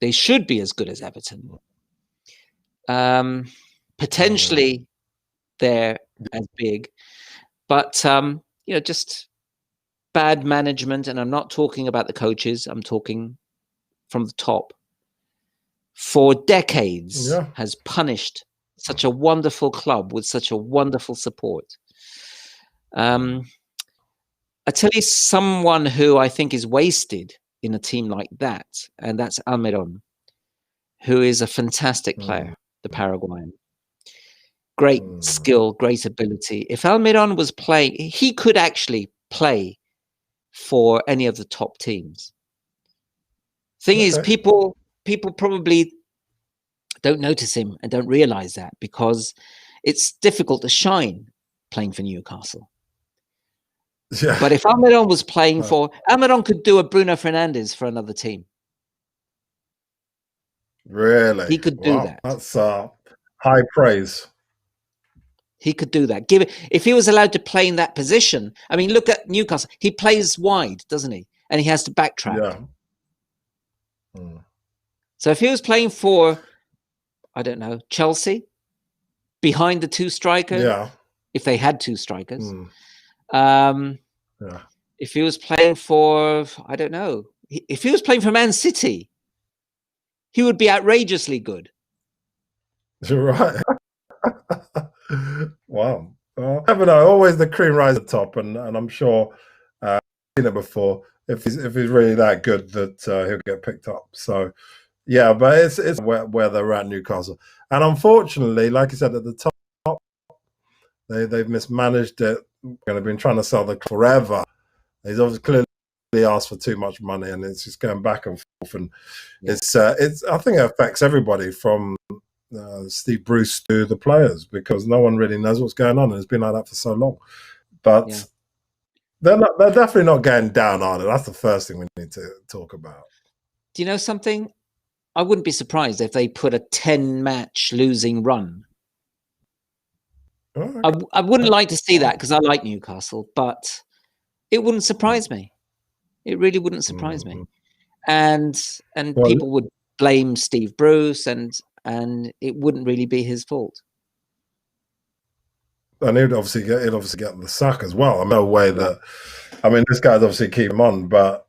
as good as Everton. Potentially they're as big, but just bad management. And I'm not talking about the coaches. I'm talking from the top. For decades has punished such a wonderful club with such a wonderful support. I tell you someone who I think is wasted in a team like that, and that's Almiron, who is a fantastic player, the Paraguayan. Great skill, great ability. If Almiron was playing, he could actually play for any of the top teams. Thing is, people probably don't notice him and don't realize that because it's difficult to shine playing for Newcastle. Yeah. But if Almiron was playing Almiron could do a Bruno Fernandes for another team. Really? He could do that. That's high praise. He could do that. If he was allowed to play in that position. I mean, look at Newcastle. He plays wide, doesn't he? And he has to backtrack. Yeah. So if he was playing for, I don't know, Chelsea, behind the two strikers, if they had two strikers. If he was playing for, I don't know, if he was playing for Man City, he would be outrageously good. You're right. Wow. Well, never know. Always the cream rises at the top, and I'm sure seen it before. If he's really that good, that he'll get picked up. So yeah, but it's where they're at, Newcastle, and unfortunately, like I said at the top, they've mismanaged it. They've been trying to sell the club forever. He's obviously clearly asked for too much money, and it's just going back and forth. And it's I think it affects everybody from Steve Bruce to the players because no one really knows what's going on, and it's been like that for so long. But they're definitely not getting down, are they? That's the first thing we need to talk about. Do you know something? I wouldn't be surprised if they put a 10-match losing run. I wouldn't like to see that because I like Newcastle, but it wouldn't surprise me. It really wouldn't surprise me. And people would blame Steve Bruce, and it wouldn't really be his fault. And he'd obviously get the sack as well. No way that. I mean, this guy's obviously keep him on, but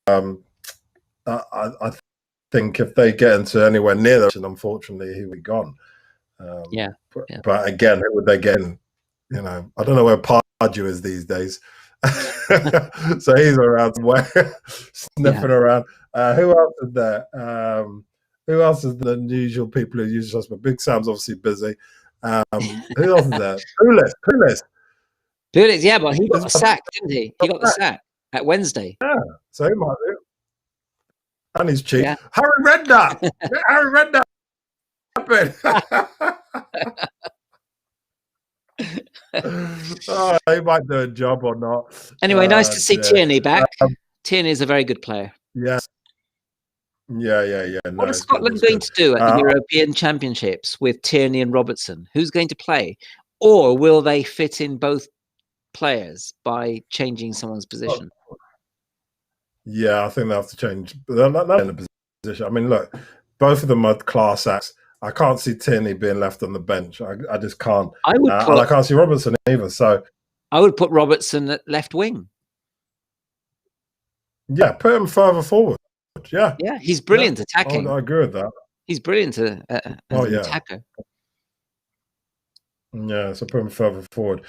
I think if they get into anywhere near that, unfortunately, he would be gone. But again, who would they get in? You know, I don't know where Pardew is these days. So he's around somewhere, sniffing around. Who else is there? Who else is the usual people who use us? But Big Sam's obviously busy. Who else is there? Pulis, yeah, but he got the sack, didn't he? He got the sack at Wednesday. Yeah, so he might do. And he's cheap. Yeah. Harry Redknapp! Harry Redknapp! He might do a job or not. Anyway, nice to see Tierney back. Tierney is a very good player. Yes. Yeah. No, What is Scotland going to do at the European Championships with Tierney and Robertson? Who's going to play? Or will they fit in both players by changing someone's position? Yeah, I think they have to change. They're not in a position. I mean, look, both of them are class acts. I can't see Tierney being left on the bench. I just can't. And I can't see Robertson either. So I would put Robertson at left wing. Yeah, put him further forward. Yeah, he's brilliant attacking. I agree with that. He's brilliant as an attacker. Yeah, so put him further forward.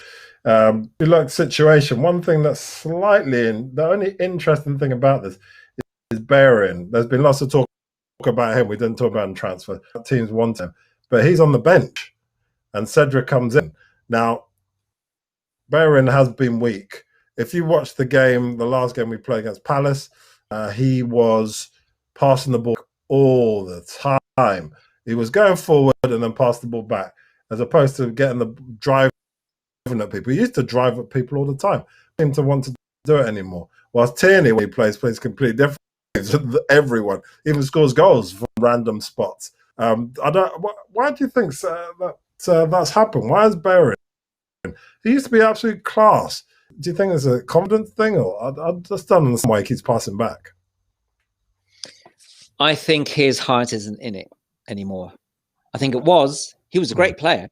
Look, situation. One thing that's the only interesting thing about this is Bellerin. There's been lots of talk about him. We didn't talk about him transfer. Teams want him, but he's on the bench, and Cedric comes in. Now, Bellerin has been weak. If you watch the last game we played against Palace, he was passing the ball all the time. He was going forward and then pass the ball back, as opposed to getting the driving at people. He used to drive at people all the time. He didn't want to do it anymore. Whilst Tierney, when he plays completely different. Everyone even scores goals from random spots. Why do you think that's happened? Why is Bellerin? He used to be absolute class. Do you think it's a confidence thing, or I just don't understand why he keeps passing back? I think his heart isn't in it anymore. I think it was. He was a great player,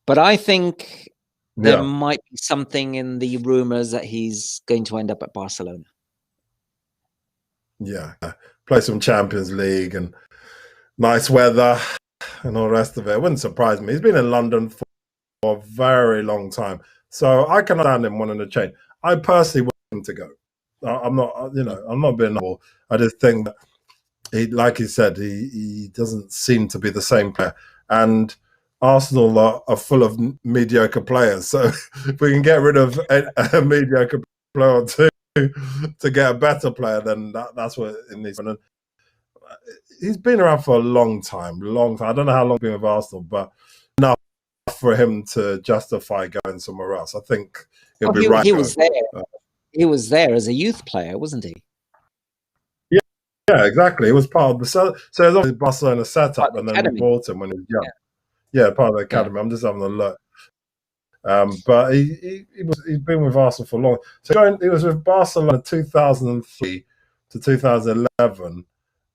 but I think there might be something in the rumors that he's going to end up at Barcelona. Yeah, play some Champions League and nice weather and all the rest of it. It wouldn't surprise me. He's been in London for a very long time, so I can understand him wanting to change. I personally want him to go. I'm not being novel. I just think that like he said, he doesn't seem to be the same player. And Arsenal are full of mediocre players, so if we can get rid of a mediocre player or two to get a better player, then that's what it needs. And he's been around for a long time. I don't know how long he's been with Arsenal, but enough for him to justify going somewhere else. I think he'll be right. He was there. He was there as a youth player, wasn't he? Yeah, exactly. It was part of the so it was obviously Barcelona setup, and then we bought him when he was young. Yeah, part of the academy. I'm just having a look. But he's been with Arsenal for long. So he was with Barcelona 2003 to 2011,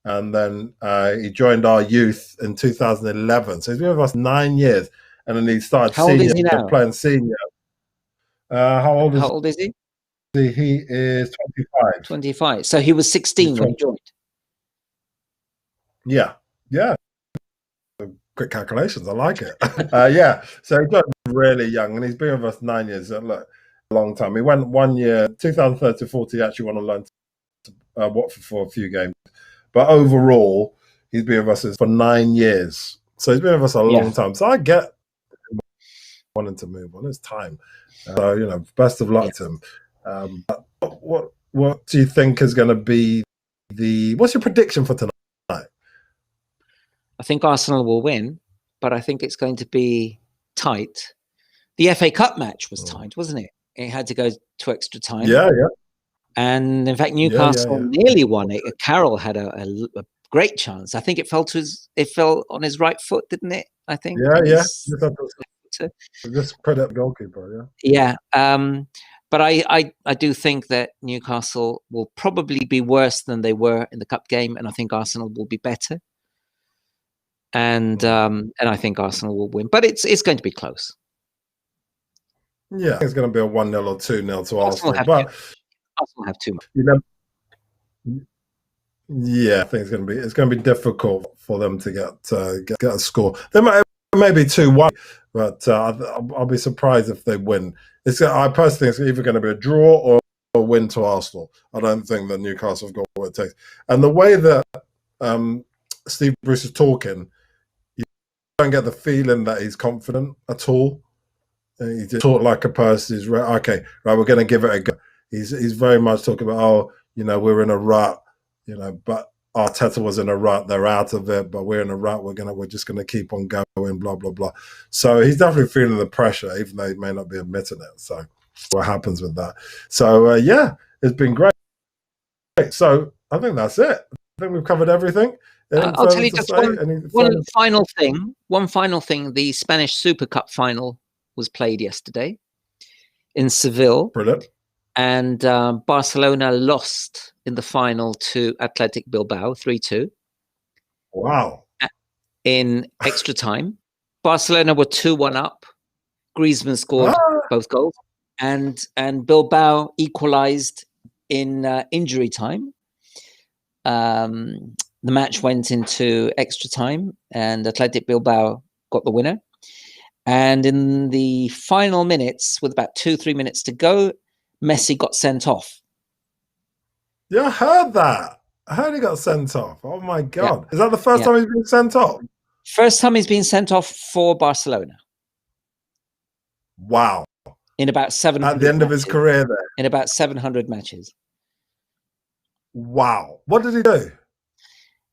and then he joined our youth in 2011. So he's been with us 9 years, and then he started playing senior. How old is he? He is 25. 25. So he was 16 when he joined. Yeah. Quick calculations. I like it. Yeah. So he got really young, and he's been with us 9 years. Look, a long time. He went 1 year, 2013-14. He actually went on loan to Watford for a few games, but overall, he's been with us for 9 years. So he's been with us a long time. So I get wanting to move on. It's time. So best of luck to him. What do you think is going to be what's your prediction for tonight? I think Arsenal will win, but I think it's going to be tight. The FA Cup match was tight, wasn't it? It had to go to extra time. Yeah. And in fact, Newcastle nearly won it. Carroll had a great chance. I think it fell on his right foot, didn't it? I think. Yeah. Just credit the goalkeeper. Yeah. But I do think that Newcastle will probably be worse than they were in the cup game, and I think Arsenal will be better. And I think Arsenal will win, but it's going to be close. Yeah, I think it's going to be a 1-0 or 2-0 to Arsenal. Arsenal have too much. Yeah, I think it's going to be difficult for them to get a score. They might maybe 2-1, but I'll be surprised if they win. I personally think it's either going to be a draw or a win to Arsenal. I don't think that Newcastle have got what it takes. And the way that Steve Bruce is talking, you don't get the feeling that he's confident at all. He just talk like a person who's we're going to give it a go. He's very much talking about, we're in a rut, but Arteta was in a rut. They're out of it, but we're in a rut. We're just going to keep on going, blah, blah, blah. So he's definitely feeling the pressure, even though he may not be admitting it. So what happens with that? So, it's been great. So I think that's it. think we've covered everything. I'll tell you just one final thing. One final thing. The Spanish Super Cup final was played yesterday in Seville. Brilliant. And Barcelona lost in the final to Athletic Bilbao 3-2. Wow. In extra time. Barcelona were 2-1 up. Griezmann scored both goals. And Bilbao equalized in injury time. The match went into extra time and Athletic Bilbao got the winner. And in the final minutes, with about 2-3 minutes to go, Messi got sent off. Yeah, I heard that. I heard he got sent off. Oh my God. Yeah. Is that the first time he's been sent off? First time he's been sent off for Barcelona. Wow. In about 700 at the end of his career there. In about 700 matches. Wow. What did he do?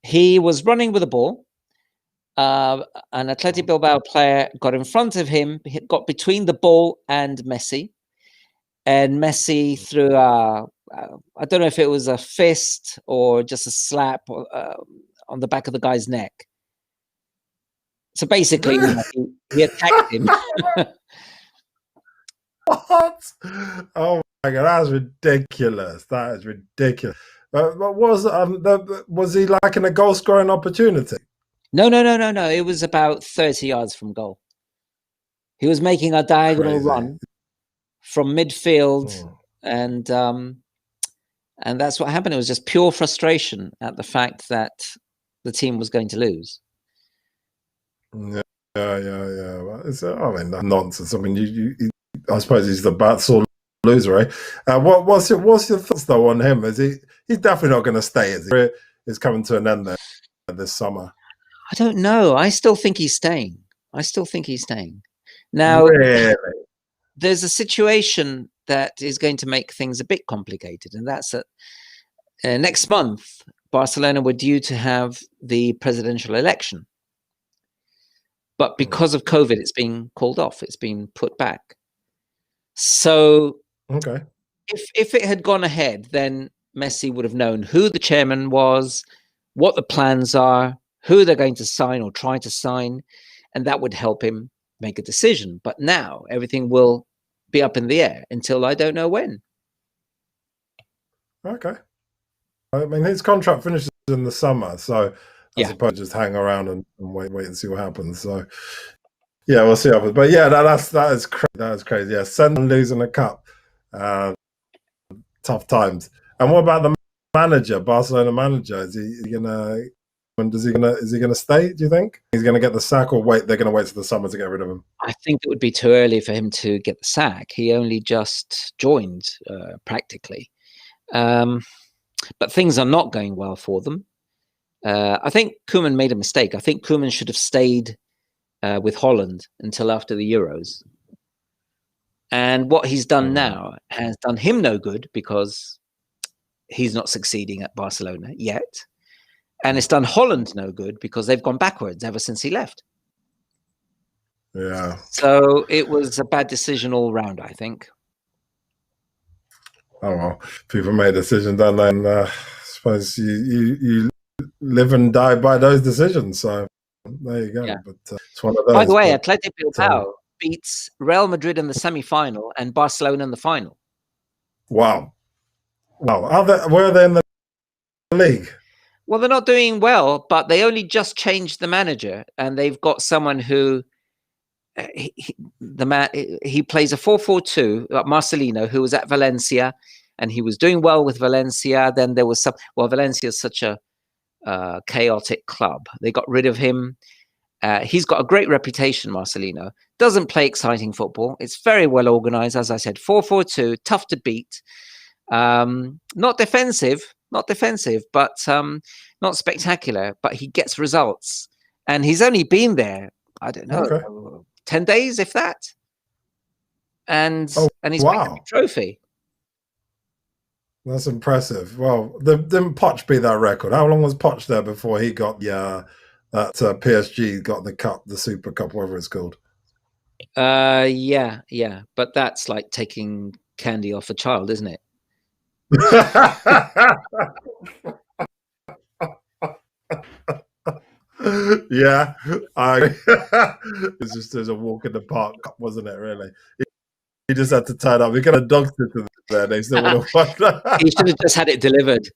He was running with the ball. An Athletic Bilbao player got in front of him, got between the ball and Messi. And Messi threw I don't know if it was a fist or just a slap on the back of the guy's neck. So basically, he attacked him. What? Oh my God, that's ridiculous. That is ridiculous. Was he like in a goal scoring opportunity? No. It was about 30 yards from goal. He was making a diagonal run from midfield, and that's what happened. It was just pure frustration at the fact that the team was going to lose. Yeah. It's, I mean, that's nonsense. I mean, I suppose he's the sore loser, eh? What's your thoughts though on him? He's definitely not going to stay? Is he? Is coming to an end there this summer? I don't know. I still think he's staying. Now, really? There's a situation that is going to make things a bit complicated, and that's that next month, Barcelona were due to have the presidential election. But because of COVID, it's been called off. It's been put back. So if it had gone ahead, then Messi would have known who the chairman was, what the plans are, who they're going to sign or try to sign, and that would help him make a decision. But now everything will be up in the air until I don't know when. Okay. I mean, his contract finishes in the summer, so I suppose just hang around and wait and see what happens. So, yeah, we'll see what happens. But yeah, that is crazy. That is crazy. Yeah, send losing a cup, tough times. And what about the manager, Barcelona manager? Is he gonna? Is he gonna stay? Do you think he's gonna get the sack, or wait? They're gonna wait till the summer to get rid of him. I think it would be too early for him to get the sack. He only just joined, practically. But things are not going well for them. I think Koeman made a mistake. I think Koeman should have stayed with Holland until after the Euros. And what he's done now has done him no good because he's not succeeding at Barcelona yet. And it's done Holland no good because they've gone backwards ever since he left. Yeah. So it was a bad decision all round, I think. Oh, well, people made a decision, don't they? And I suppose you live and die by those decisions. So there you go. Yeah. But it's one of those. By the way, Athletic Bilbao beats Real Madrid in the semi-final and Barcelona in the final. Wow. Where are they in the league? Well, they're not doing well, but they only just changed the manager, and they've got someone who he plays a 4-4-2, Marcelino, who was at Valencia, and he was doing well with Valencia. Then there was Valencia is such a chaotic club. They got rid of him. He's got a great reputation, Marcelino. Doesn't play exciting football. It's very well organized, as I said, 4-4-2, tough to beat. Not defensive, but not spectacular. But he gets results, and he's only been there, I don't know, 10 days, if that. And he's picked up a trophy. That's impressive. Well, didn't Poch beat that record? How long was Poch there before he got that PSG got the cup, the Super Cup, whatever it's called? Yeah. But that's like taking candy off a child, isn't it? Yeah, it's just as a walk in the park, wasn't it? Really, he just had to turn up. He got a dog sitter there. They still would have won. He should have just had it delivered.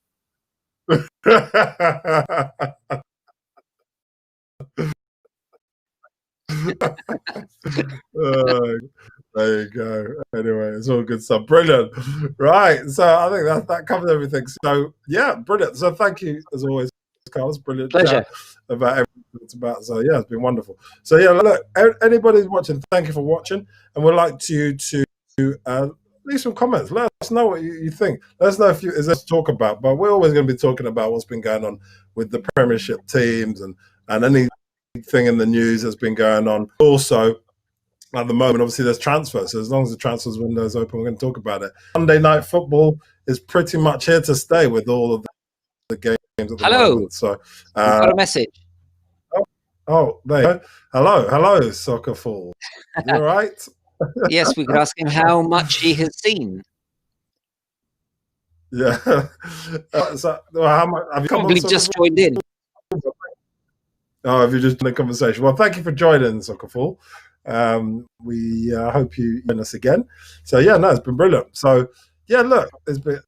There you go. Anyway, it's all good stuff. Brilliant. Right. So I think that covers everything. So yeah, brilliant. So thank you as always, Carlos. Brilliant. Pleasure. About everything it's about. So yeah, it's been wonderful. So yeah, look, anybody watching, thank you for watching, and we'd like you to leave some comments. Let us know what you think. Let us know if there's to talk about. But we're always going to be talking about what's been going on with the Premiership teams and anything in the news that's been going on. Also, at the moment, obviously, there's transfers. So as long as the transfers window is open, we're going to talk about it. Monday Night Football is pretty much here to stay with all of the games at the moment. So, got a message. Oh, there you go. Hello, Soccer Fool. You all right? Yes, we could ask him how much he has seen. Yeah. So, how much have you probably just joined in? Oh, have you just done a conversation? Well, thank you for joining, Soccer Fool. We hope you join us again. So yeah, no, it's been brilliant. So yeah, look, it's been.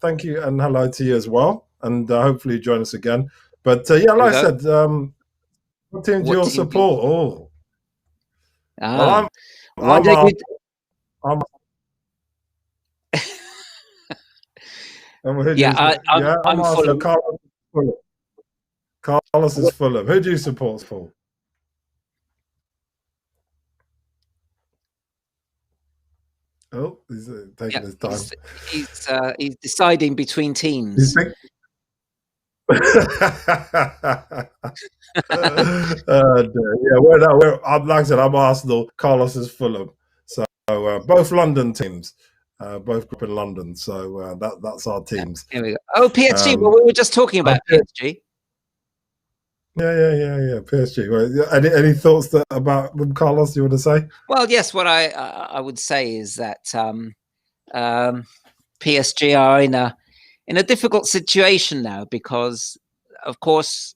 Thank you and hello to you as well, and hopefully you join us again. But yeah, like I said, what team do you support? Oh, well, I'm Fulham. Carlos is Fulham. Who do you support, Fulham? Oh, he's taking his time. He's deciding between teams. Yeah, like I said, I'm Arsenal. Carlos is Fulham. So both London teams, both group in London. So that's our teams. Here we go. Oh, PSG. Well, we were just talking about PSG. Yeah. PSG. Well, any thoughts about them, Carlos? You want to say? Well, yes. What I would say is that PSG are in a difficult situation now because, of course,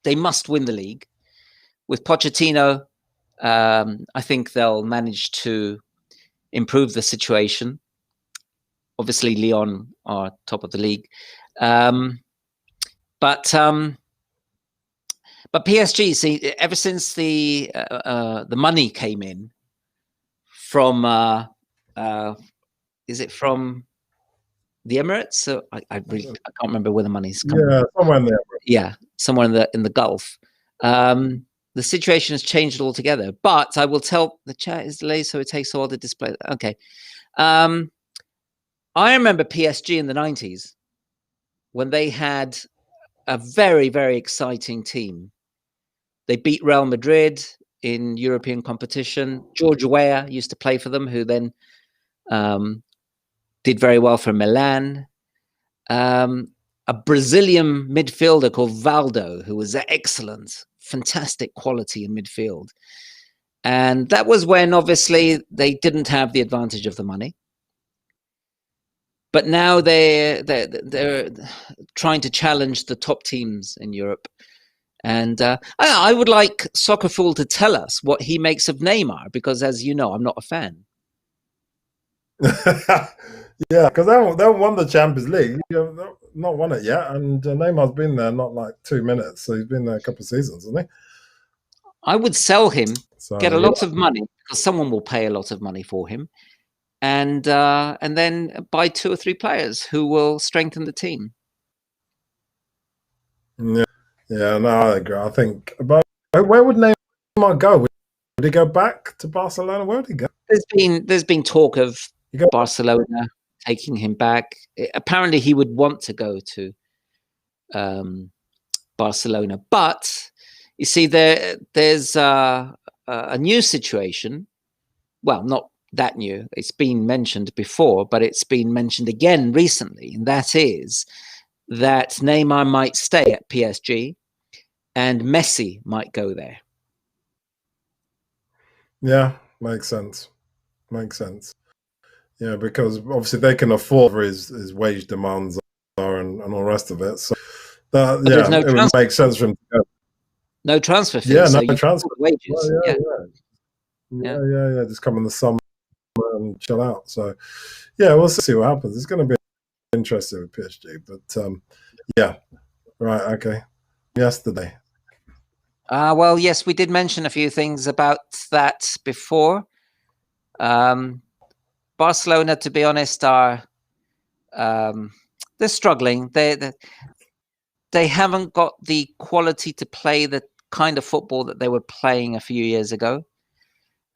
they must win the league. With Pochettino, I think they'll manage to improve the situation. Obviously, Lyon are top of the league, but PSG, see, ever since the money came in from, is it from the Emirates? So I can't remember where the money's coming. Yeah, somewhere in there. Yeah, somewhere in the Gulf. The situation has changed altogether. But I will tell, the chat is delayed, so it takes a while to display. Okay. I remember PSG in the 90s when they had a very, very exciting team. They beat Real Madrid in European competition. George Weah used to play for them, who then did very well for Milan. A Brazilian midfielder called Valdo, who was excellent, fantastic quality in midfield. And that was when, obviously, they didn't have the advantage of the money. But now they're trying to challenge the top teams in Europe. And I would like Soccer Fool to tell us what he makes of Neymar, because, as you know, I'm not a fan. Yeah, because they haven't won the Champions League. They've not won it yet. And Neymar's been there not like 2 minutes. So he's been there a couple of seasons, hasn't he? I would sell him, get a lot of money, because someone will pay a lot of money for him. And then buy 2 or 3 players who will strengthen the team. Yeah, no, I agree. I think about where would Neymar go? Would he go back to Barcelona? Where would he go? There's been talk of Barcelona taking him back. Apparently, he would want to go to Barcelona, but you see, there's a new situation. Well, not that new. It's been mentioned before, but it's been mentioned again recently, and that is that Neymar might stay at PSG and Messi might go there. Yeah, makes sense. Yeah, because obviously they can afford his wage demands and all the rest of it. So that, it would make sense for him to go. No transfer fees. Yeah, so no transfer wages. Yeah. Just come in the summer and chill out. So, yeah, we'll see what happens. It's going to be interesting with PSG. But, yeah. Right, okay. Yesterday. Well, yes, we did mention a few things about that before. Barcelona, to be honest, are they're struggling. They haven't got the quality to play the kind of football that they were playing a few years ago.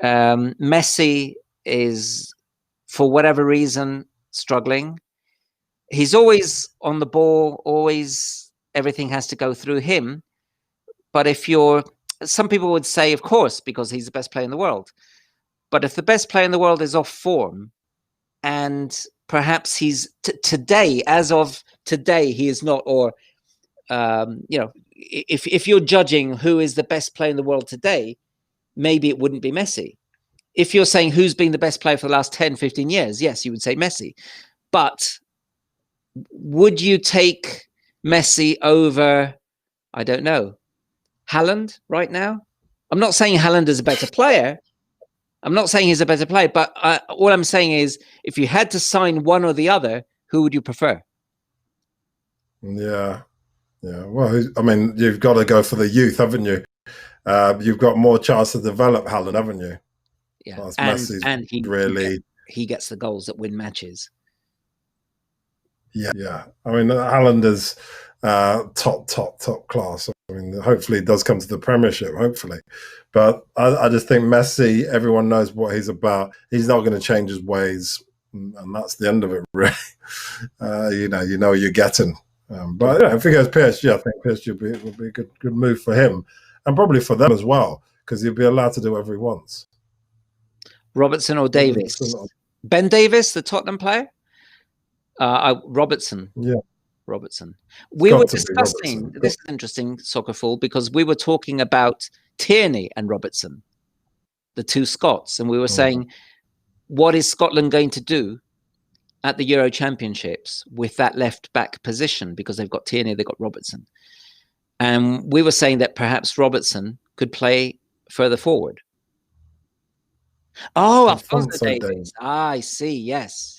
Messi is, for whatever reason, struggling. He's always on the ball, always everything has to go through him. But some people would say, of course, because he's the best player in the world. But if the best player in the world is off form, and perhaps he's today, as of today, he is not, or if you're judging who is the best player in the world today, maybe it wouldn't be Messi. If you're saying who's been the best player for the last 10, 15 years, yes, you would say Messi. But would you take Messi over, I don't know, Haaland right now? I'm not saying Haaland is a better player. I'm not saying he's a better player, but all I'm saying is if you had to sign one or the other, who would you prefer? Yeah. Well, I mean, you've got to go for the youth, haven't you? You've got more chance to develop Haaland, haven't you? Yeah, and he gets the goals that win matches. Yeah. I mean, Haaland is top class. I mean, hopefully it does come to the Premiership, hopefully. But I just think Messi, everyone knows what he's about. He's not going to change his ways, and that's the end of it, really. You know you're getting. But if he goes PSG, I think PSG will be a good move for him, and probably for them as well, because he'll be allowed to do whatever he wants. Robertson or Davis? Ben Davis, the Tottenham player? Robertson. Yeah. Robertson. We were discussing, this is interesting, Soccer Fool, because we were talking about Tierney and Robertson, the two Scots, and we were saying, what is Scotland going to do at the Euro Championships with that left back position? Because they've got Tierney, they've got Robertson. And we were saying that perhaps Robertson could play further forward. Oh, Alphonso Davies. I see. Yes.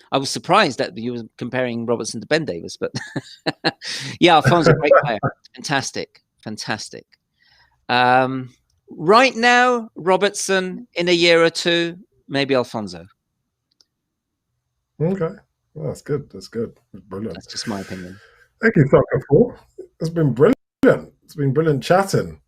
I was surprised that you were comparing Robertson to Ben Davis, but yeah, Alphonso, great player. Fantastic. Right now, Robertson, in a year or two, maybe Alphonso. Okay. Well, that's good. That's brilliant. That's just my opinion. Thank you, Soccer Fool. It's been brilliant. It's been brilliant chatting.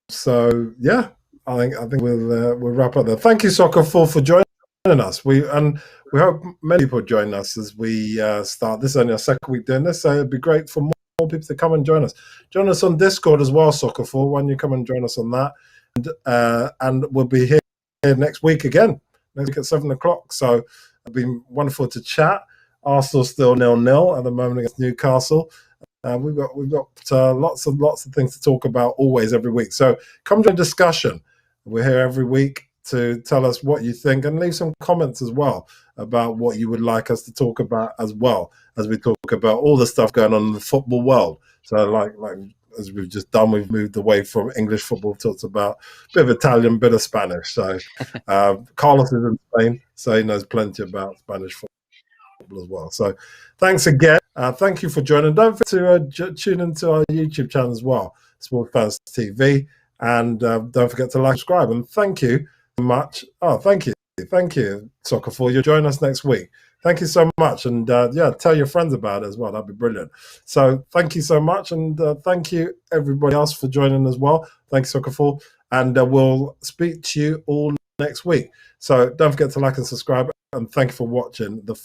So yeah, I think we'll wrap up there. Thank you, Soccer Fool, for joining us. We hope many people join us as we start. This is only our second week doing this, so it'd be great for more people to come and join us. Join us on Discord as well, Soccer Fool. When you come and join us on that, and we'll be here next week again. Next week at 7 o'clock. So it's been wonderful to chat. Arsenal still 0-0 at the moment against Newcastle. We've got lots of things to talk about always every week. So come to a discussion. We're here every week to tell us what you think and leave some comments as well about what you would like us to talk about, as well as we talk about all the stuff going on in the football world. So like as we've just done, we've moved away from English football, talked about a bit of Italian, bit of Spanish. So Carlos is in Spain, so he knows plenty about Spanish football as well. So thanks again. Thank you for joining. Don't forget to tune into our YouTube channel as well, Sport Fans TV, and don't forget to like, subscribe, and thank you much. Oh, thank you, Soccer Fool. You'll join us next week. Thank you so much, and tell your friends about it as well. That'd be brilliant. So thank you so much, and thank you everybody else for joining as well. Thanks, Soccer Fool, and we'll speak to you all next week. So don't forget to like and subscribe, and thank you for watching the